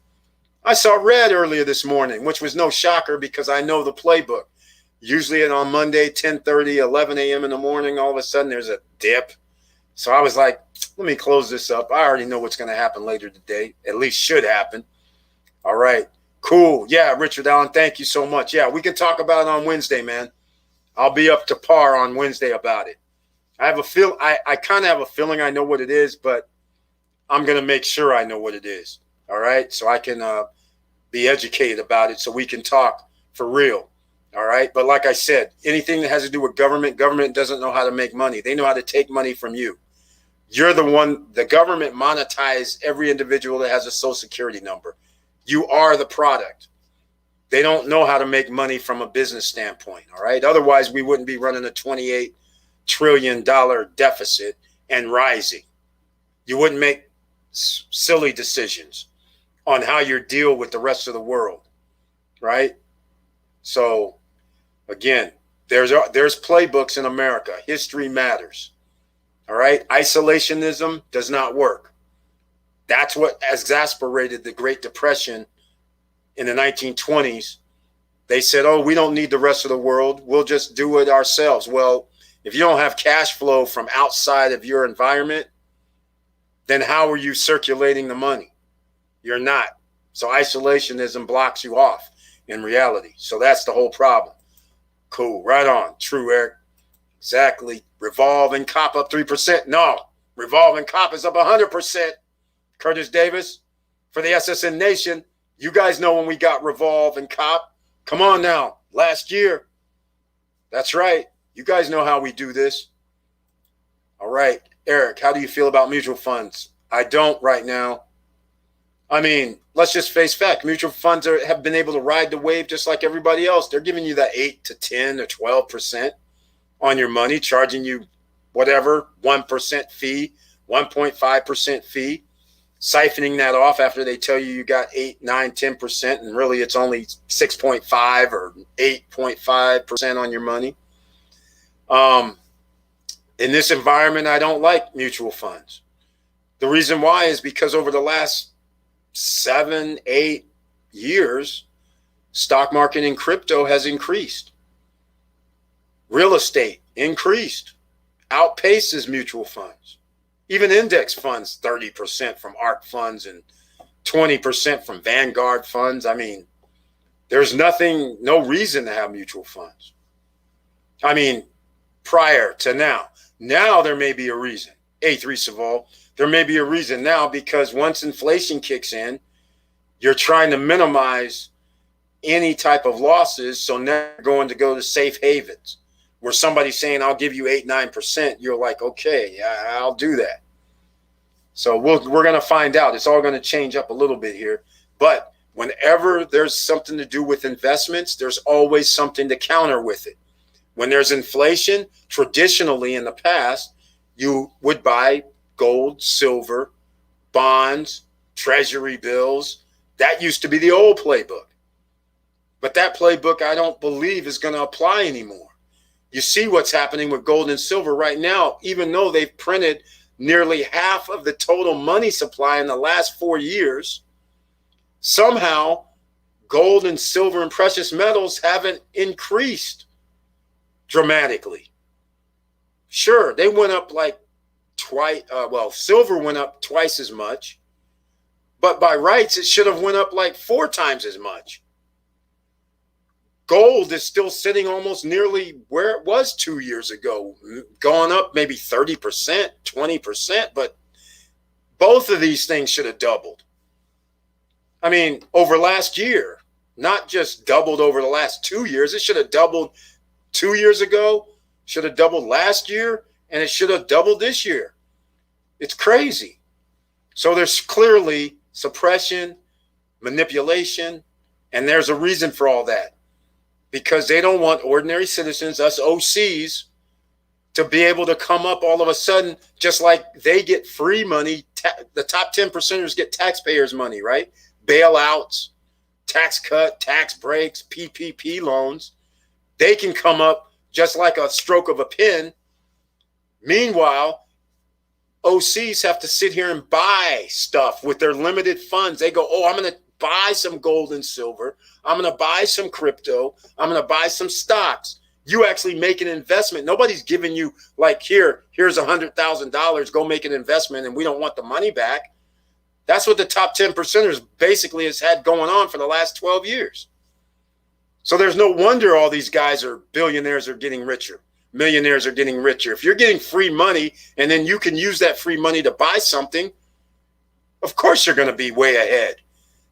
I saw red earlier this morning, which was no shocker because I know the playbook. Usually on Monday, 10:30, 11 a.m. in the morning, all of a sudden there's a dip. So I was like, let me close this up. I already know what's going to happen later today. At least should happen. All right. Cool. Yeah, Richard Allen, thank you so much. Yeah, we can talk about it on Wednesday, man. I'll be up to par on Wednesday about it. I have a feel. I kind of have a feeling I know what it is, but I'm going to make sure I know what it is. All right. So I can be educated about it so we can talk for real. All right. But like I said, anything that has to do with government doesn't know how to make money. They know how to take money from you. You're the one. The government monetizes every individual that has a social security number. You are the product. They don't know how to make money from a business standpoint. All right. Otherwise, we wouldn't be running a $28 trillion deficit and rising. You wouldn't make silly decisions on how you deal with the rest of the world. Right. So again, there's playbooks in America. History matters. All right. Isolationism does not work. That's what exasperated the Great Depression in the 1920s. They said, oh, we don't need the rest of the world. We'll just do it ourselves. Well, if you don't have cash flow from outside of your environment, then how are you circulating the money? You're not. So isolationism blocks you off in reality. So that's the whole problem. Cool. Right on. True, Eric. Exactly. Revolving cop up 3%. No. Revolving cop is up 100%. Curtis Davis for the SSN Nation. You guys know when we got Revolve and Cop. Come on now. Last year. That's right. You guys know how we do this. All right. Eric, how do you feel about mutual funds? I don't right now. I mean, let's just face fact. Mutual funds have been able to ride the wave just like everybody else. They're giving you that 8 to 10 or 12% on your money, charging you whatever, 1% fee, 1.5% fee. Siphoning that off after they tell you got 8, 9, 10%, and really it's only 6.5 or 8.5% on your money. In this environment, I don't like mutual funds. The reason why is because over the last 7, 8 years, stock market and crypto has increased. Real estate increased, outpaces mutual funds. Even index funds, 30% from ARK funds and 20% from Vanguard funds. I mean, there's no reason to have mutual funds. I mean, prior to now. Now there may be a reason. A3 Saval, there may be a reason now because once inflation kicks in, you're trying to minimize any type of losses. So now you're going to go to safe havens where somebody's saying, I'll give you 8, 9%. You're like, okay, yeah, I'll do that. So we're going to find out. It's all going to change up a little bit here. But whenever there's something to do with investments, there's always something to counter with it. When there's inflation, traditionally in the past, you would buy gold, silver, bonds, treasury bills. That used to be the old playbook. But that playbook, I don't believe, is going to apply anymore. You see what's happening with gold and silver right now, even though they've printed nearly half of the total money supply in the last 4 years. Somehow, gold and silver and precious metals haven't increased dramatically. Sure, they went up like twice. Silver went up twice as much, but by rights, it should have went up like 4 times as much. Gold is still sitting almost nearly where it was 2 years ago, going up maybe 30%, 20%, but both of these things should have doubled. I mean, over last year, not just doubled over the last 2 years. It should have doubled 2 years ago, should have doubled last year, and it should have doubled this year. It's crazy. So there's clearly suppression, manipulation, and there's a reason for all that. Because they don't want ordinary citizens, us OCs, to be able to come up all of a sudden, just like they get free money. The top 10%ers get taxpayers' money, right? Bailouts, tax cut, tax breaks, PPP loans. They can come up just like a stroke of a pen. Meanwhile, OCs have to sit here and buy stuff with their limited funds. They go, oh, I'm going to buy some gold and silver. I'm going to buy some crypto. I'm going to buy some stocks. You actually make an investment. Nobody's giving you like, here's $100,000, go make an investment and we don't want the money back. That's what the top 10%ers basically has had going on for the last 12 years. So there's no wonder all these guys are billionaires are getting richer. Millionaires are getting richer. If you're getting free money and then you can use that free money to buy something, of course you're going to be way ahead.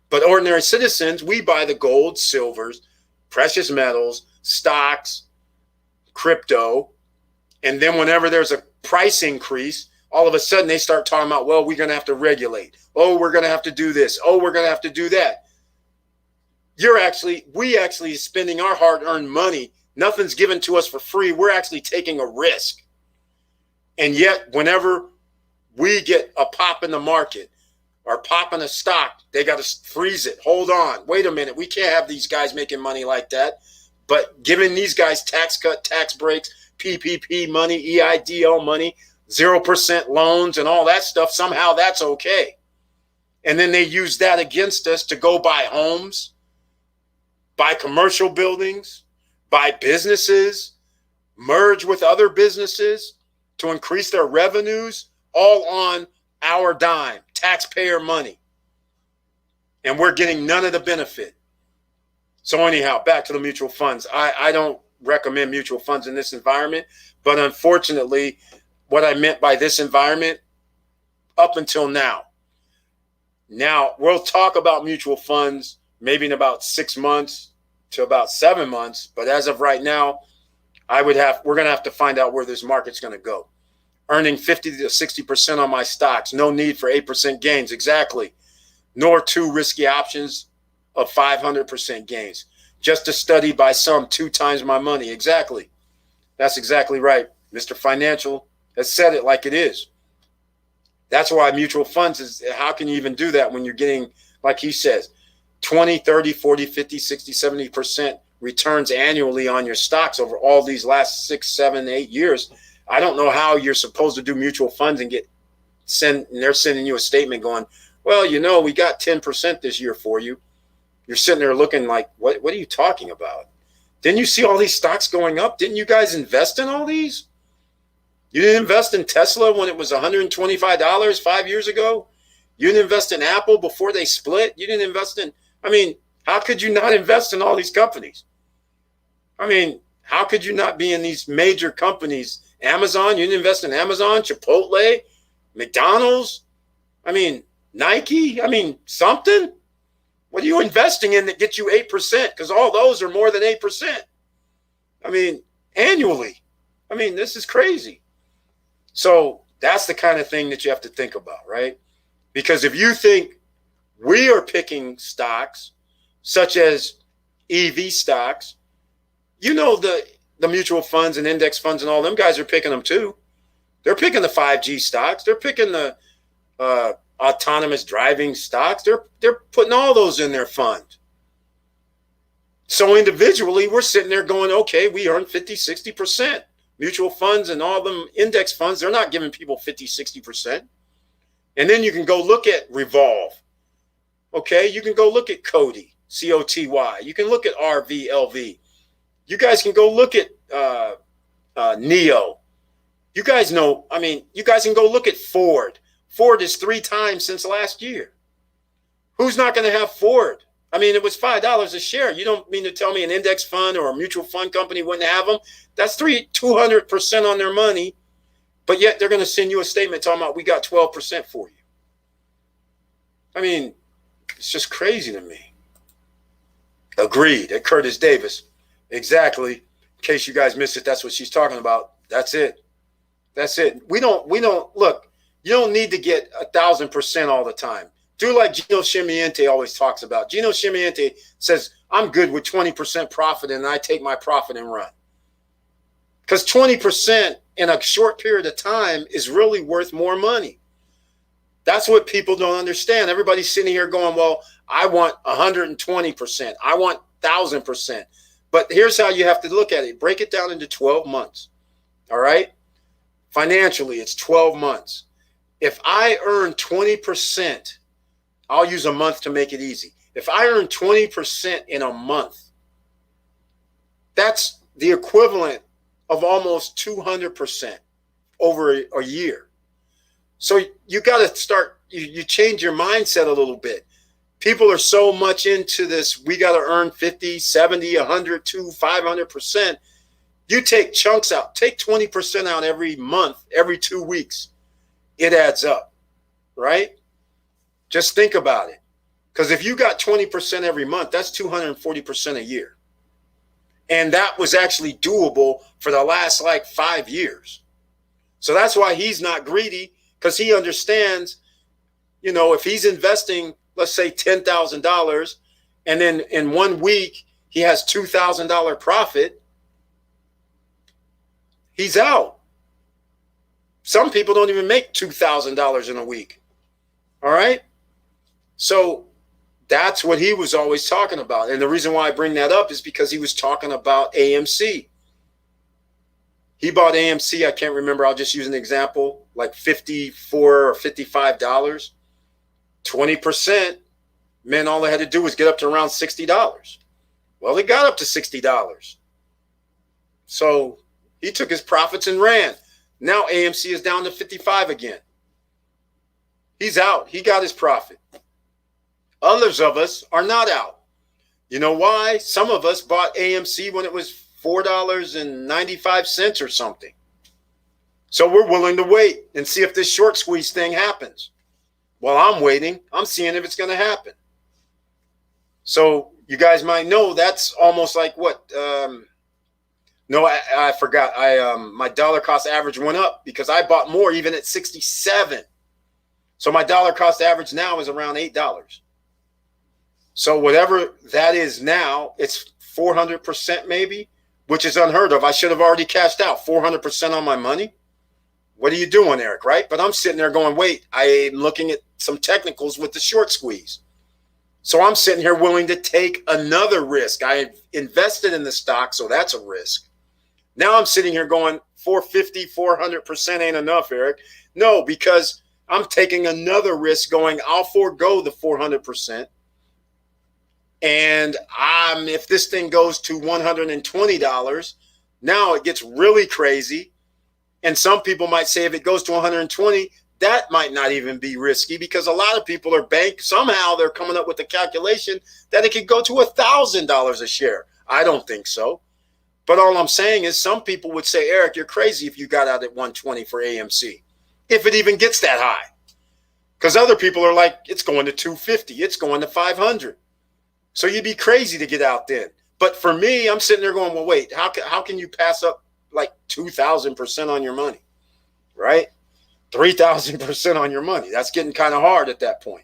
But ordinary citizens, we buy the gold, silvers, precious metals, stocks, crypto, and then whenever there's a price increase, all of a sudden they start talking about, well, we're going to have to regulate. Oh, we're going to have to do this. Oh, we're going to have to do that. We actually spending our hard-earned money. Nothing's given to us for free. We're actually taking a risk. And yet, whenever we get a pop in the market or pop in a stock, they got to freeze it. Hold on. Wait a minute. We can't have these guys making money like that. But giving these guys tax cut, tax breaks, PPP money, EIDL money, 0% loans and all that stuff, somehow that's okay. And then they use that against us to go buy homes, buy commercial buildings, buy businesses, merge with other businesses to increase their revenues, all on our dime, taxpayer money. And we're getting none of the benefit. So anyhow, back to the mutual funds. I don't recommend mutual funds in this environment, but unfortunately, what I meant by this environment up until now. Now, we'll talk about mutual funds maybe in about 6 months to about 7 months, but as of right now, we're going to have to find out where this market's going to go. Earning 50 to 60% on my stocks, no need for 8% gains, exactly. Nor 2 risky options of 500% gains. Just a study by some 2 times my money. Exactly. That's exactly right. Mr. Financial has said it like it is. That's why mutual funds is, how can you even do that when you're getting, like he says, 20, 30, 40, 50, 60, 70% returns annually on your stocks over all these last 6, 7, 8 years. I don't know how you're supposed to do mutual funds and they're sending you a statement going, well, we got 10% this year for you. You're sitting there looking like, what are you talking about? Didn't you see all these stocks going up? Didn't you guys invest in all these? You didn't invest in Tesla when it was $125 5 years ago? You didn't invest in Apple before they split? You didn't invest in, how could you not invest in all these companies? How could you not be in these major companies? Amazon, you didn't invest in Amazon, Chipotle, McDonald's, Nike, something? What are you investing in that gets you 8%? Because all those are more than 8%. Annually. This is crazy. So that's the kind of thing that you have to think about, right? Because if you think we are picking stocks, such as EV stocks, the mutual funds and index funds and all them guys are picking them too. They're picking the 5G stocks. They're picking the autonomous driving stocks. They're putting all those in their fund. So individually, we're sitting there going, okay, we earn 50, 60%. Mutual funds and all them index funds, they're not giving people 50, 60%. And then you can go look at Revolve. Okay, you can go look at Coty, COTY. You can look at RVLV. You guys can go look at NEO. You guys know, you guys can go look at Ford. Ford is 3 times since last year. Who's not going to have Ford? It was $5 a share. You don't mean to tell me an index fund or a mutual fund company wouldn't have them? That's 200% on their money, but yet they're going to send you a statement talking about we got 12% for you. It's just crazy to me. Agreed. At Curtis Davis. Exactly. In case you guys missed it, that's what she's talking about. That's it. We don't look, you don't need to get 1,000% all the time. Do like Gino Chimiente always talks about. Gino Chimiente says, I'm good with 20% profit and I take my profit and run. Because 20% in a short period of time is really worth more money. That's what people don't understand. Everybody's sitting here going, well, I want 120%. I want 1,000%. But here's how you have to look at it. Break it down into 12 months. All right? Financially, it's 12 months. If I earn 20%, I'll use a month to make it easy. If I earn 20% in a month, that's the equivalent of almost 200% over a year. So you got to start, you change your mindset a little bit. People are so much into this, we got to earn 50, 70, 100, 500%. You take chunks out, take 20% out every month, every 2 weeks. It adds up, right? Just think about it. Because if you got 20% every month, that's 240% a year. And that was actually doable for the last like 5 years. So that's why he's not greedy, because he understands, you know, if he's investing, let's say $10,000, and then in 1 week he has $2,000 profit, he's out. Some people don't even make $2,000 in a week. All right? So that's what he was always talking about. And the reason why I bring that up is because he was talking about AMC. He bought AMC, I can't remember, I'll just use an example, like $54 or $55. 20% meant all they had to do was get up to around $60. Well, they got up to $60. So he took his profits and ran. Now AMC is down to 55 again. He's out. He got his profit. Others of us are not out. You know why? Some of us bought AMC when it was $4.95 or something. So we're willing to wait and see if this short squeeze thing happens. Well, I'm waiting. I'm seeing if it's going to happen. So you guys might know that's almost like what? No, I forgot. My dollar cost average went up because I bought more even at 67. So my dollar cost average now is around $8. So whatever that is now, it's 400% maybe, which is unheard of. I should have already cashed out 400% on my money. What are you doing, Eric, right? But I'm sitting there going, wait, I'm looking at some technicals with the short squeeze. So I'm sitting here willing to take another risk. I invested in the stock, so that's a risk. Now I'm sitting here going 450, 400% ain't enough, Eric. No, because I'm taking another risk going, I'll forego the 400%. And if this thing goes to $120, now it gets really crazy. And some people might say if it goes to 120, that might not even be risky because a lot of people are somehow they're coming up with the calculation that it could go to $1,000 a share. I don't think so. But all I'm saying is some people would say, Eric, you're crazy if you got out at 120 for AMC, if it even gets that high. Because other people are like, it's going to 250, it's going to 500. So you'd be crazy to get out then. But for me, I'm sitting there going, well, wait, how can you pass up like 2,000% on your money, right? 3,000% on your money. That's getting kind of hard at that point.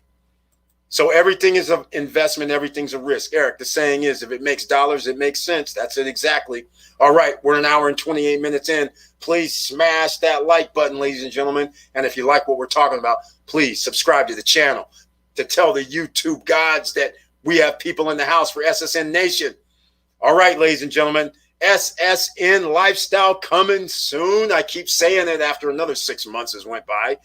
So everything is an investment. Everything's a risk. Eric, the saying is, if it makes dollars, it makes sense. That's it exactly. All right, we're an hour and 28 minutes in. Please smash that like button, ladies and gentlemen. And if you like what we're talking about, please subscribe to the channel to tell the YouTube gods that we have people in the house for SSN Nation. All right, ladies and gentlemen, SSN Lifestyle coming soon. I keep saying it after another 6 months has went by.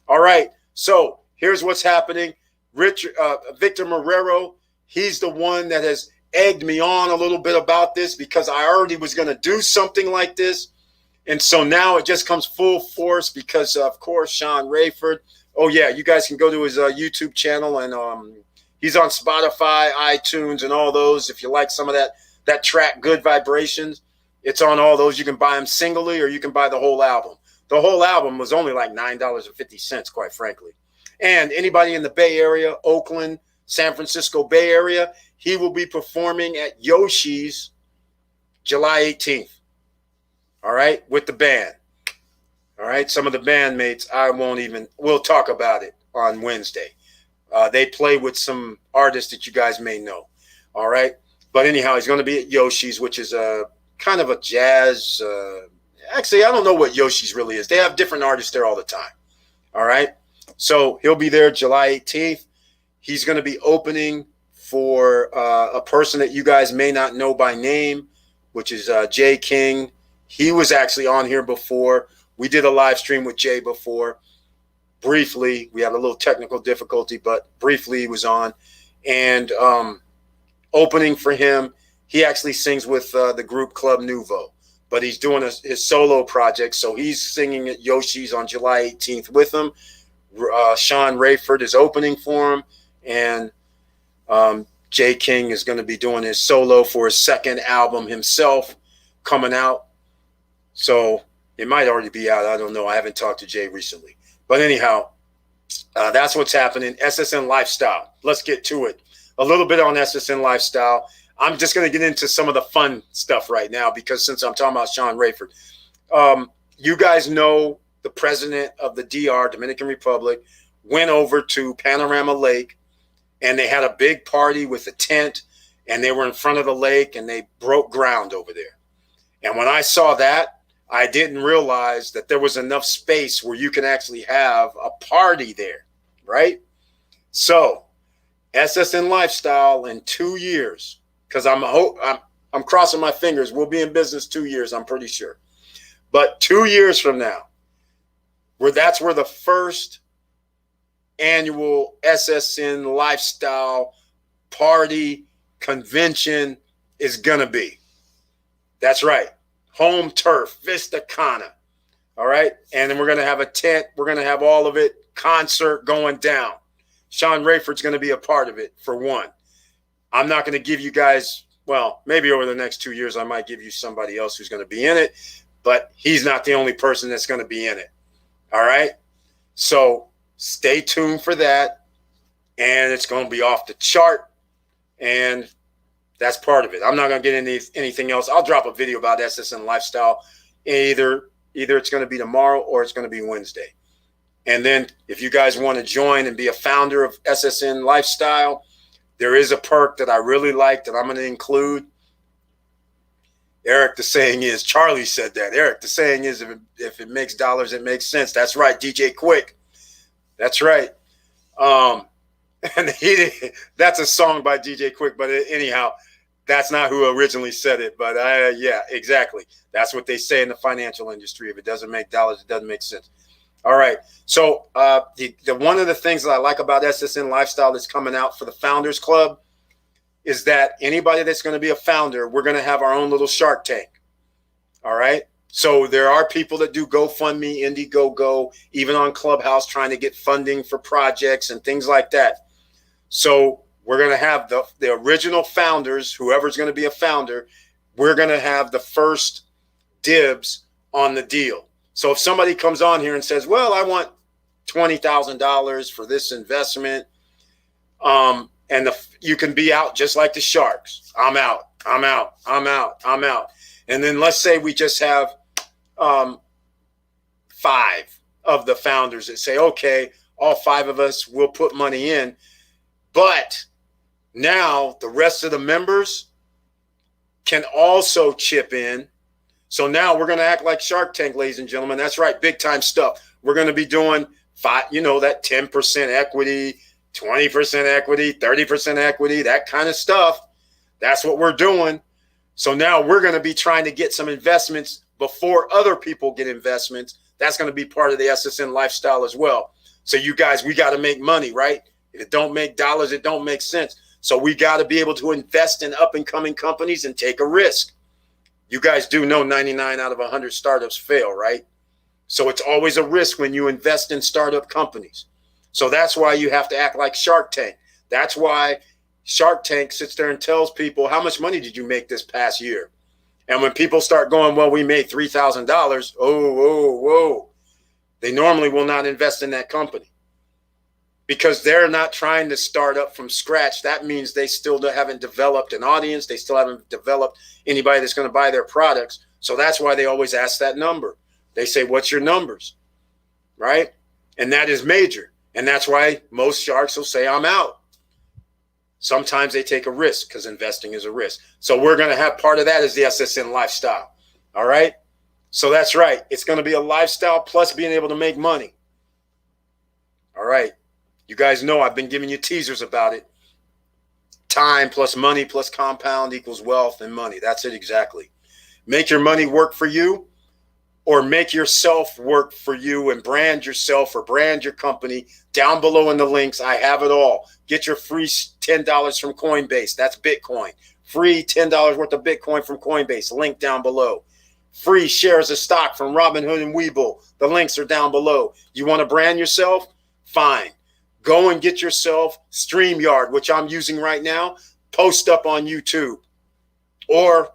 All right, so here's what's happening. Victor Marrero, he's the one that has egged me on a little bit about this because I already was going to do something like this. And so now it just comes full force because, of course, Sean Rayford. Oh, yeah, you guys can go to his YouTube channel, and he's on Spotify, iTunes, and all those. If you like some of that track, Good Vibrations, it's on all those. You can buy them singly or you can buy the whole album. The whole album was only like $9.50, quite frankly. And anybody in the Bay Area, Oakland, San Francisco Bay Area, he will be performing at Yoshi's July 18th. All right, with the band. All right, some of the bandmates, we'll talk about it on Wednesday. They play with some artists that you guys may know. All right, but anyhow, he's going to be at Yoshi's, which is a kind of a jazz, Actually, I don't know what Yoshi's really is. They have different artists there all the time. All right. So he'll be there July 18th. He's going to be opening for a person that you guys may not know by name, which is Jay King. He was actually on here before. We did a live stream with Jay before. Briefly, we had a little technical difficulty, but briefly he was on. And opening for him, he actually sings with the group Club Nouveau, but he's doing his solo project. So he's singing at Yoshi's on July 18th with him. Sean Rayford is opening for him, and Jay King is going to be doing his solo for his second album himself coming out. So it might already be out. I don't know. I haven't talked to Jay recently. But anyhow, that's what's happening. SSN Lifestyle. Let's get to it. A little bit on SSN Lifestyle. I'm just going to get into some of the fun stuff right now because since I'm talking about Sean Rayford, you guys know the president of the DR, Dominican Republic, went over to Panorama Lake, and they had a big party with a tent, and they were in front of the lake, and they broke ground over there. And when I saw that, I didn't realize that there was enough space where you can actually have a party there, right? So SSN Lifestyle in 2 years, because I'm crossing my fingers. We'll be in business 2 years, I'm pretty sure. But 2 years from now, that's where the first annual SSN Lifestyle party convention is going to be. That's right. Home turf, Vista Cana. All right. And then we're going to have a tent. We're going to have all of it. Concert going down. Sean Rayford's going to be a part of it, for one. I'm not going to give you guys, well, maybe over the next 2 years, I might give you somebody else who's going to be in it, but he's not the only person that's going to be in it. All right. So stay tuned for that. And it's going to be off the chart. And that's part of it. I'm not going to get into anything else. I'll drop a video about SSN Lifestyle. Either it's going to be tomorrow or it's going to be Wednesday. And then if you guys want to join and be a founder of SSN Lifestyle, there is a perk that I really like that I'm going to include. Eric, the saying is, Charlie said that. Eric, the saying is, if it makes dollars, it makes sense. That's right, DJ Quick. That's right. And that's a song by DJ Quick, but anyhow, that's not who originally said it. But yeah, exactly. That's what they say in the financial industry. If it doesn't make dollars, it doesn't make sense. All right. So the one of the things that I like about SSN Lifestyle that's coming out for the Founders Club is that anybody that's going to be a founder, we're going to have our own little Shark Tank. All right. So there are people that do GoFundMe, Indiegogo, even on Clubhouse, trying to get funding for projects and things like that. So we're going to have the original founders, whoever's going to be a founder, we're going to have the first dibs on the deal. So if somebody comes on here and says, well, I want $20,000 for this investment, and you can be out just like the Sharks. I'm out. And then let's say we just have 5 of the founders that say, okay, all 5 of us will put money in. But now the rest of the members can also chip in. So now we're going to act like Shark Tank, ladies and gentlemen. That's right. Big time stuff. We're going to be doing that 10% equity, 20% equity, 30% equity, that kind of stuff. That's what we're doing. So now we're going to be trying to get some investments before other people get investments. That's going to be part of the SSN Lifestyle as well. So you guys, we got to make money, right? If it don't make dollars, it don't make sense. So we got to be able to invest in up and coming companies and take a risk. You guys do know 99 out of 100 startups fail, right? So it's always a risk when you invest in startup companies. So that's why you have to act like Shark Tank. That's why Shark Tank sits there and tells people, how much money did you make this past year? And when people start going, well, we made $3,000. Whoa. They normally will not invest in that company because they're not trying to start up from scratch. That means they still haven't developed an audience. They still haven't developed anybody that's going to buy their products. So that's why they always ask that number. They say, what's your numbers? Right? And that is major. And that's why most sharks will say, I'm out. Sometimes they take a risk because investing is a risk. So we're going to have part of that as the SSN Lifestyle. All right. So that's right. It's going to be a lifestyle plus being able to make money. All right. You guys know I've been giving you teasers about it. Time plus money plus compound equals wealth and money. That's it exactly. Make your money work for you, or make yourself work for you and brand yourself or brand your company. Down below in the links, I have it all. Get your free $10 from Coinbase. That's Bitcoin. Free $10 worth of Bitcoin from Coinbase. Link down below. Free shares of stock from Robinhood and Webull. The links are down below. You want to brand yourself? Fine. Go and get yourself StreamYard, which I'm using right now. Post up on YouTube. Or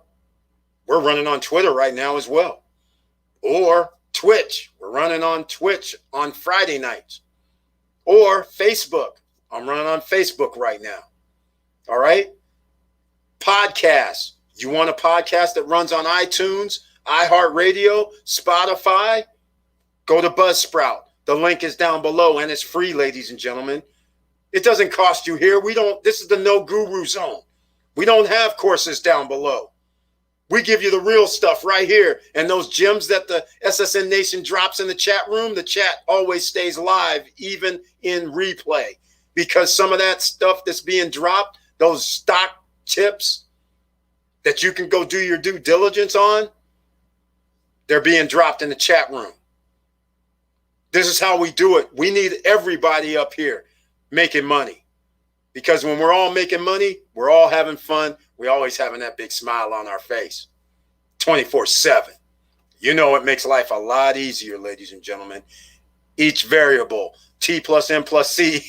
we're running on Twitter right now as well. Or Twitch. We're running on Twitch on Friday nights. Or Facebook. I'm running on Facebook right now. All right? Podcasts. You want a podcast that runs on iTunes, iHeartRadio, Spotify? Go to Buzzsprout. The link is down below, and it's free, ladies and gentlemen. It doesn't cost you here. This is the no guru zone. We don't have courses down below. We give you the real stuff right here. And those gems that the SSN Nation drops in the chat room, the chat always stays live, even in replay. Because some of that stuff that's being dropped, those stock tips that you can go do your due diligence on, they're being dropped in the chat room. This is how we do it. We need everybody up here making money. Because when we're all making money, we're all having fun. We're always having that big smile on our face. 24/7. You know it makes life a lot easier, ladies and gentlemen. Each variable, T plus M plus C,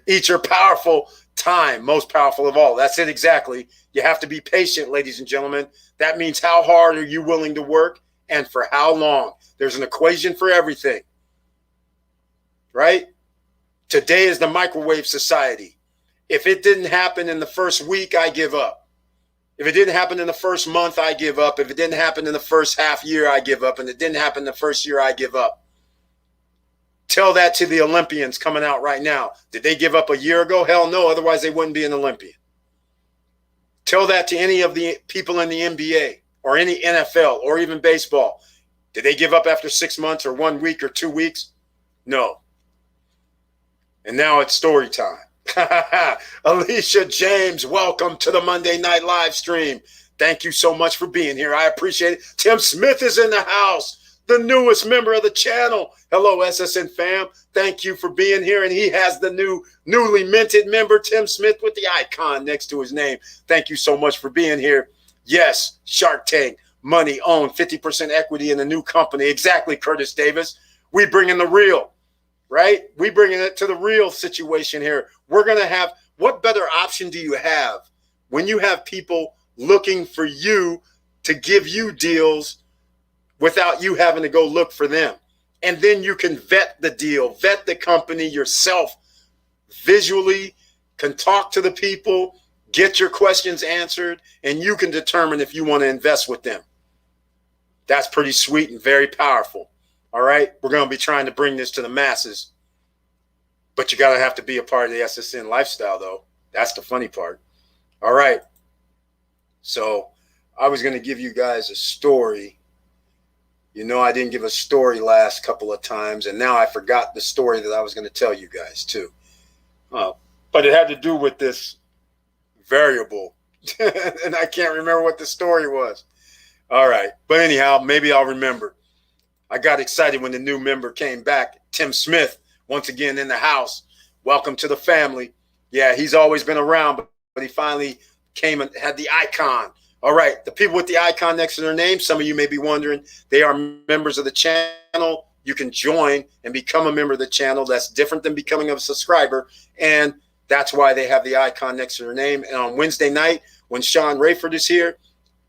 each are powerful. Time, most powerful of all. That's it exactly. You have to be patient, ladies and gentlemen. That means how hard are you willing to work and for how long? There's an equation for everything. Right? Today is the microwave society. If it didn't happen in the first week, I give up. If it didn't happen in the first month, I give up. If it didn't happen in the first half year, I give up. And it didn't happen the first year, I give up. Tell that to the Olympians coming out right now. Did they give up a year ago? Hell no. Otherwise, they wouldn't be an Olympian. Tell that to any of the people in the NBA or any NFL or even baseball. Did they give up after 6 months or 1 week or 2 weeks? No. And now it's story time. Alicia James, welcome to the Monday Night Live stream. Thank you so much for being here. I appreciate it. Tim Smith is in the house, the newest member of the channel. Hello, SSN fam. Thank you for being here. And he has the newly minted member, Tim Smith, with the icon next to his name. Thank you so much for being here. Yes, Shark Tank, money owned, 50% equity in a new company. Exactly, Curtis Davis. We bring in the real. Right? We bringing it to the real situation here. We're going to have, what better option do you have when you have people looking for you to give you deals without you having to go look for them? And then you can vet the deal, vet the company yourself visually, can talk to the people, get your questions answered, and you can determine if you want to invest with them. That's pretty sweet and very powerful. All right, we're going to be trying to bring this to the masses, but you got to have to be a part of the SSN lifestyle, though. That's the funny part. All right, so I was going to give you guys a story. You know, I didn't give a story last couple of times, and now I forgot the story that I was going to tell you guys, too. But it had to do with this variable, and I can't remember what the story was. All right, but anyhow, maybe I'll remember. I got excited when the new member came back. Tim Smith, once again in the house. Welcome to the family. Yeah, he's always been around, but he finally came and had the icon. All right, the people with the icon next to their name, some of you may be wondering, they are members of the channel. You can join and become a member of the channel. That's different than becoming a subscriber, and that's why they have the icon next to their name. And on Wednesday night, when Sean Rayford is here,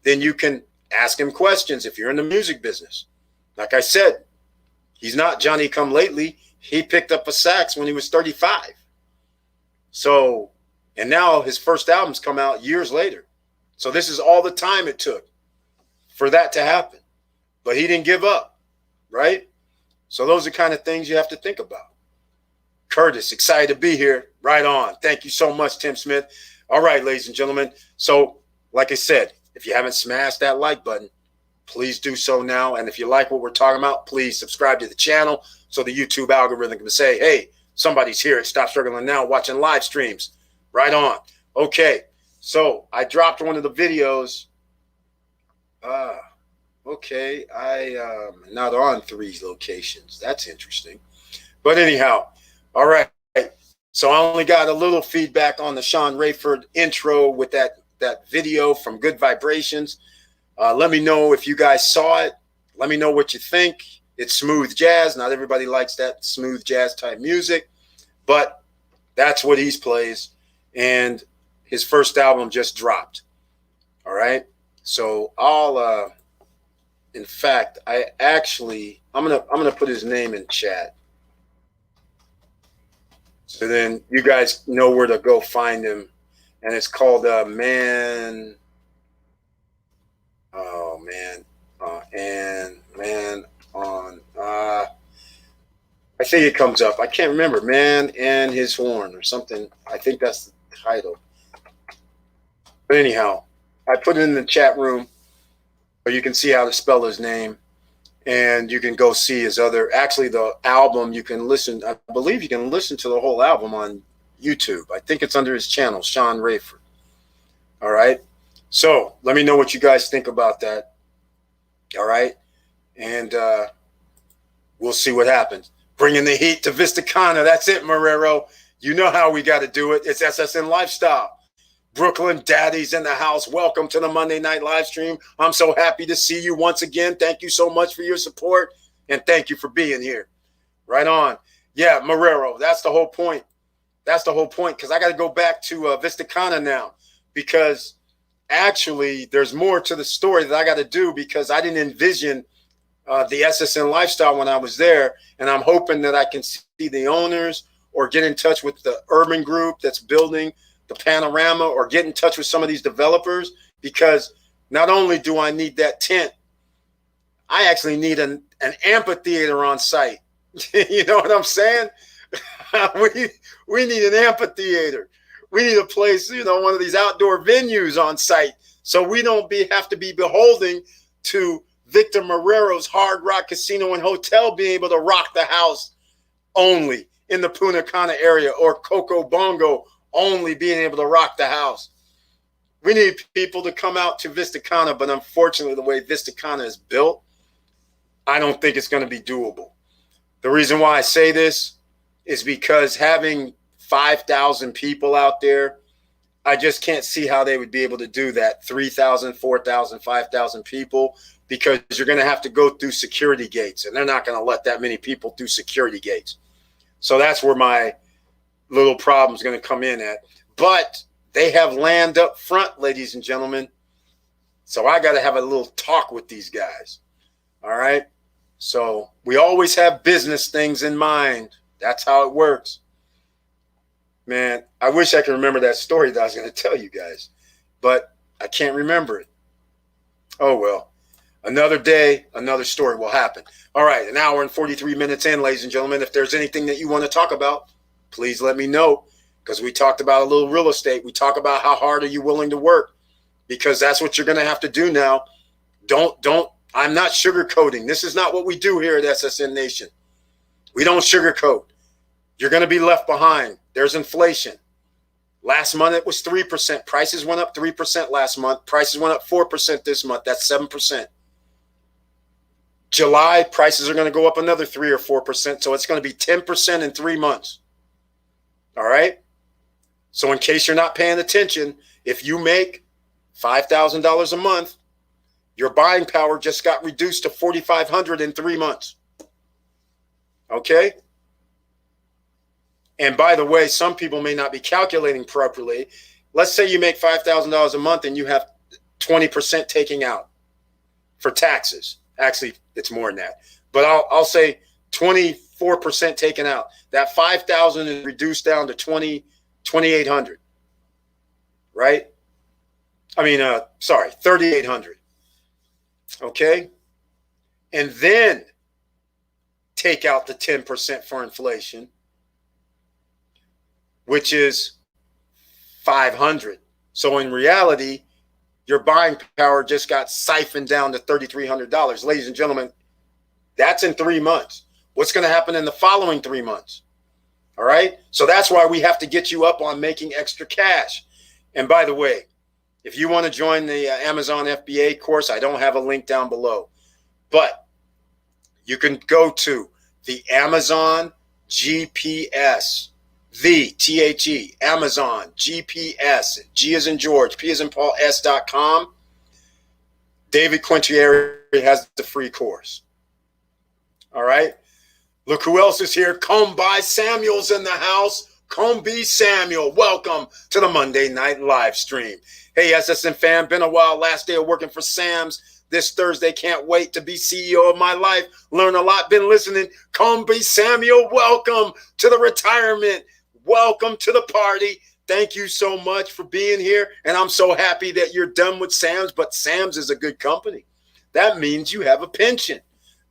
then you can ask him questions if you're in the music business. Like I said, he's not Johnny come lately. He picked up a sax when he was 35. So, and now his first album's come out years later. So this is all the time it took for that to happen. But he didn't give up, right? So those are kind of things you have to think about. Curtis, excited to be here. Right on. Thank you so much, Tim Smith. All right, ladies and gentlemen. So, like I said, if you haven't smashed that like button, please do so now. And if you like what we're talking about, please subscribe to the channel so the YouTube algorithm can say, hey, somebody's here at Stop Struggling Now watching live streams. Right on. Okay, so I dropped one of the videos. Okay, I not on 3 locations. That's interesting. But anyhow, all right. So I only got a little feedback on the Sean Rayford intro with that video from Good Vibrations. Let me know if you guys saw it. Let me know what you think. It's smooth jazz. Not everybody likes that smooth jazz type music, but that's what he plays. And his first album just dropped. All right. So I'll in fact, I'm gonna put his name in chat. So then you guys know where to go find him. And it's called Man. Oh man. And Man on I think it comes up. I can't remember. Man and His Horn or something. I think that's the title. But anyhow, I put it in the chat room so you can see how to spell his name. And you can go see his other, actually the album you can listen, I believe you can listen to the whole album on YouTube. I think it's under his channel, Sean Rayford. All right. So let me know what you guys think about that. All right. And we'll see what happens. Bringing the heat to Vistacana. That's it, Marrero. You know how we got to do it. It's SSN Lifestyle. Brooklyn Daddies in the house. Welcome to the Monday night live stream. I'm so happy to see you once again. Thank you so much for your support. And thank you for being here. Right on. Yeah, Marrero. That's the whole point. That's the whole point. Because I got to go back to Vistacana now. Because actually, there's more to the story that I got to do. Because I didn't envision the SSN Lifestyle when I was there. And I'm hoping that I can see the owners or get in touch with the urban group that's building the panorama or get in touch with some of these developers, because not only do I need that tent, I actually need an amphitheater on site. You know what I'm saying? we need an amphitheater. We need a place, one of these outdoor venues on site, so we don't have to be beholden to Victor Marrero's Hard Rock Casino and Hotel being able to rock the house only in the Punta Cana area, or Coco Bongo only being able to rock the house. We need people to come out to Vistacana, but unfortunately, the way Vistacana is built, I don't think it's going to be doable. The reason why I say this is because having 5,000 people out there, I just can't see how they would be able to do that. 3,000, 4,000, 5,000 people, because you're going to have to go through security gates, and they're not going to let that many people through security gates. So that's where my little problem's going to come in at. But they have land up front, ladies and gentlemen. So I got to have a little talk with these guys. All right. So we always have business things in mind. That's how it works. Man, I wish I could remember that story that I was going to tell you guys, but I can't remember it. Oh, well, another day, another story will happen. All right. An hour and 43 minutes in, ladies and gentlemen. If there's anything that you want to talk about, please let me know, because we talked about a little real estate. We talk about how hard are you willing to work, because that's what you're going to have to do now. I'm not sugarcoating. This is not what we do here at SSN Nation. We don't sugarcoat. You're going to be left behind. There's inflation. Last month it was 3%. Prices went up 3% last month. Prices went up 4% this month. That's 7%. July, prices are going to go up another 3 or 4%. So it's going to be 10% in 3 months. All right. So in case you're not paying attention, if you make $5,000 a month, your buying power just got reduced to $4,500 in 3 months. Okay. And by the way, some people may not be calculating properly. Let's say you make $5,000 a month and you have 20% taking out for taxes. Actually, it's more than that. But I'll say 24% taken out. That 5,000 is reduced down to 2,800, right? I mean, 3,800. Okay. And then take out the 10% for inflation, which is 500. So in reality, your buying power just got siphoned down to $3,300. Ladies and gentlemen, that's in 3 months. What's going to happen in the following 3 months? All right. So that's why we have to get you up on making extra cash. And by the way, if you want to join the Amazon FBA course, I don't have a link down below, but you can go to the Amazon GPS, Amazon GPS, G as in George, P as in Paul, S.com. David Quintieri has the free course. All right. Look who else is here. Combi Samuel's in the house. Combi Samuel, welcome to the Monday night live stream. Hey, SSN fam, been a while. Last day of working for Sam's. This Thursday, can't wait to be CEO of my life. Learn a lot, been listening. Combi Samuel, welcome to the retirement. Welcome to the party. Thank you so much for being here. And I'm so happy that you're done with Sam's, but Sam's is a good company. That means you have a pension.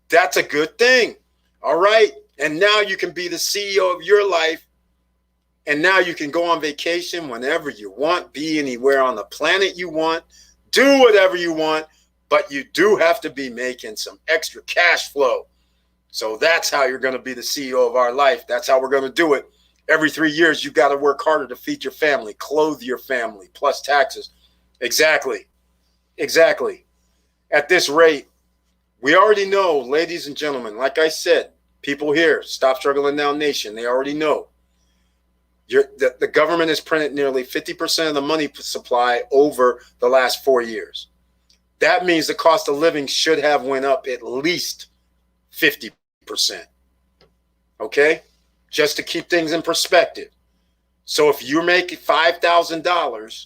That's a good thing. All right. And now you can be the CEO of your life. And now you can go on vacation whenever you want, be anywhere on the planet you want, do whatever you want, but you do have to be making some extra cash flow. So that's how you're going to be the CEO of our life. That's how we're going to do it. Every 3 years, you got to work harder to feed your family, clothe your family, plus taxes. Exactly. Exactly. At this rate, we already know, ladies and gentlemen, like I said, people here, Stop Struggling Now Nation, they already know. The government has printed nearly 50% of the money supply over the last 4 years. That means the cost of living should have went up at least 50%. Okay? Just to keep things in perspective. So if you're making $5,000,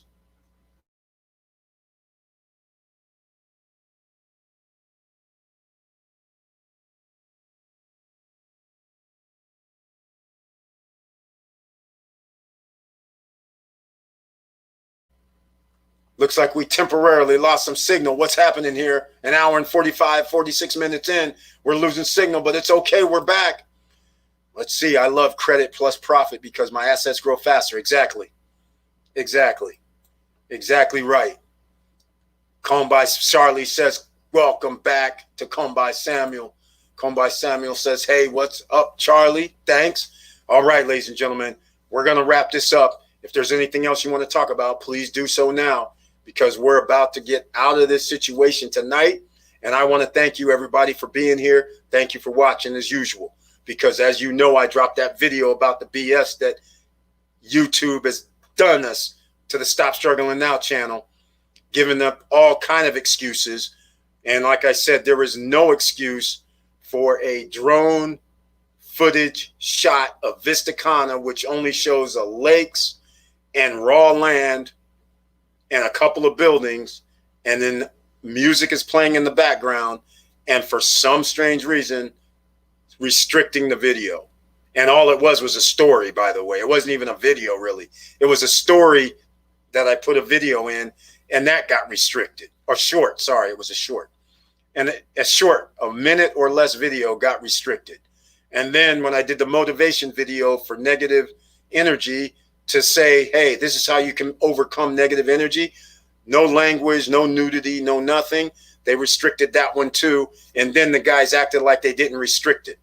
looks like we temporarily lost some signal. What's happening here? An hour and 46 minutes in, we're losing signal, but it's okay. We're back. Let's see. I love credit plus profit because my assets grow faster. Exactly. Exactly. Exactly right. Combi Charlie says, welcome back to Combi Samuel. Combi Samuel says, hey, what's up, Charlie? Thanks. All right, ladies and gentlemen, we're going to wrap this up. If there's anything else you want to talk about, please do so now, because we're about to get out of this situation tonight. And I want to thank you, everybody, for being here. Thank you for watching as usual, because as you know, I dropped that video about the BS that YouTube has done us to the Stop Struggling Now channel, giving up all kind of excuses. And like I said, there is no excuse for a drone footage shot of Vista Cana, which only shows the lakes and raw land and a couple of buildings, and then music is playing in the background, and for some strange reason restricting the video. And all it was a story, by the way. It wasn't even a video, really. It was a story that I put a video in, and that got restricted. Or short, sorry, it was a short. And a minute or less video got restricted. And then when I did the motivation video for negative energy, to say, hey, this is how you can overcome negative energy. No language, no nudity, no nothing. They restricted that one too. And then the guys acted like they didn't restrict it.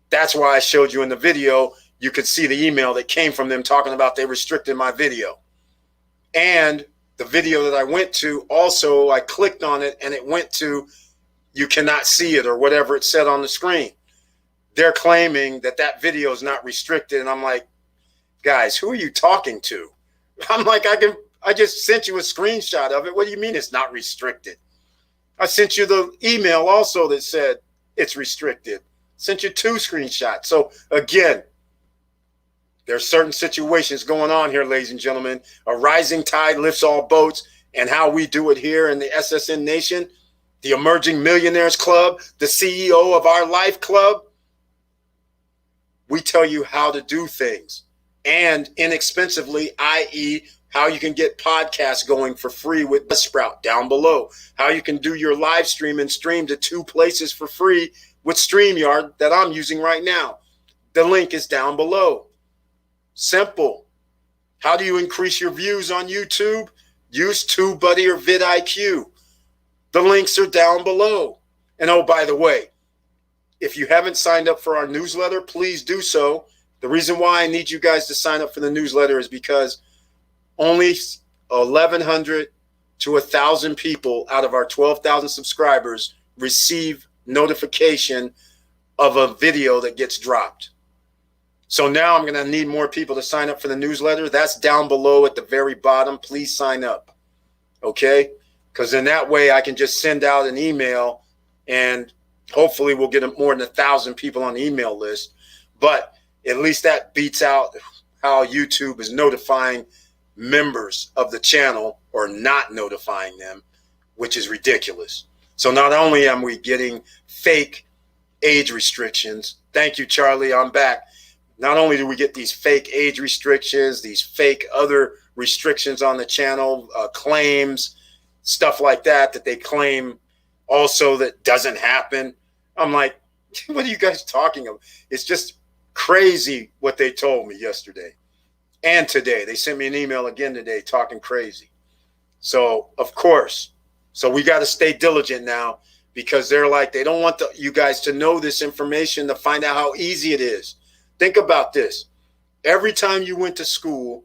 That's why I showed you in the video. You could see the email that came from them talking about they restricted my video. And the video that I went to, also, I clicked on it and it went to, you cannot see it, or whatever it said on the screen. They're claiming that that video is not restricted. And I'm like, guys, who are you talking to? I'm like, I just sent you a screenshot of it. What do you mean it's not restricted? I sent you the email also that said it's restricted. Sent you 2 screenshots. So again, there's certain situations going on here, ladies and gentlemen. A rising tide lifts all boats, and how we do it here in the SSN Nation, the Emerging Millionaires Club, the CEO of Our Life Club, we tell you how to do things. And inexpensively, i.e., how you can get podcasts going for free with Buzzsprout down below. How you can do your live stream and stream to 2 places for free with StreamYard that I'm using right now. The link is down below. Simple. How do you increase your views on YouTube? use TubeBuddy or vidIQ. The links are down below. And oh, by the way, if you haven't signed up for our newsletter, please do so. The reason why I need you guys to sign up for the newsletter is because only 1,100 to 1,000 people out of our 12,000 subscribers receive notification of a video that gets dropped. So now I'm going to need more people to sign up for the newsletter. That's down below at the very bottom. Please sign up. Okay? Because in that way I can just send out an email and hopefully we'll get more than 1,000 people on the email list. But at least that beats out how YouTube is notifying members of the channel or not notifying them, which is ridiculous. So not only am we getting fake age restrictions, thank you, Charlie, I'm back. Not only do we get these fake age restrictions, these fake other restrictions on the channel, claims, stuff like that they claim also that doesn't happen. I'm like, what are you guys talking about? It's just crazy what they told me yesterday and today. They sent me an email again today talking crazy. So, of course, so we got to stay diligent now because they're like, they don't want you guys to know this information to find out how easy it is. Think about this. Every time you went to school,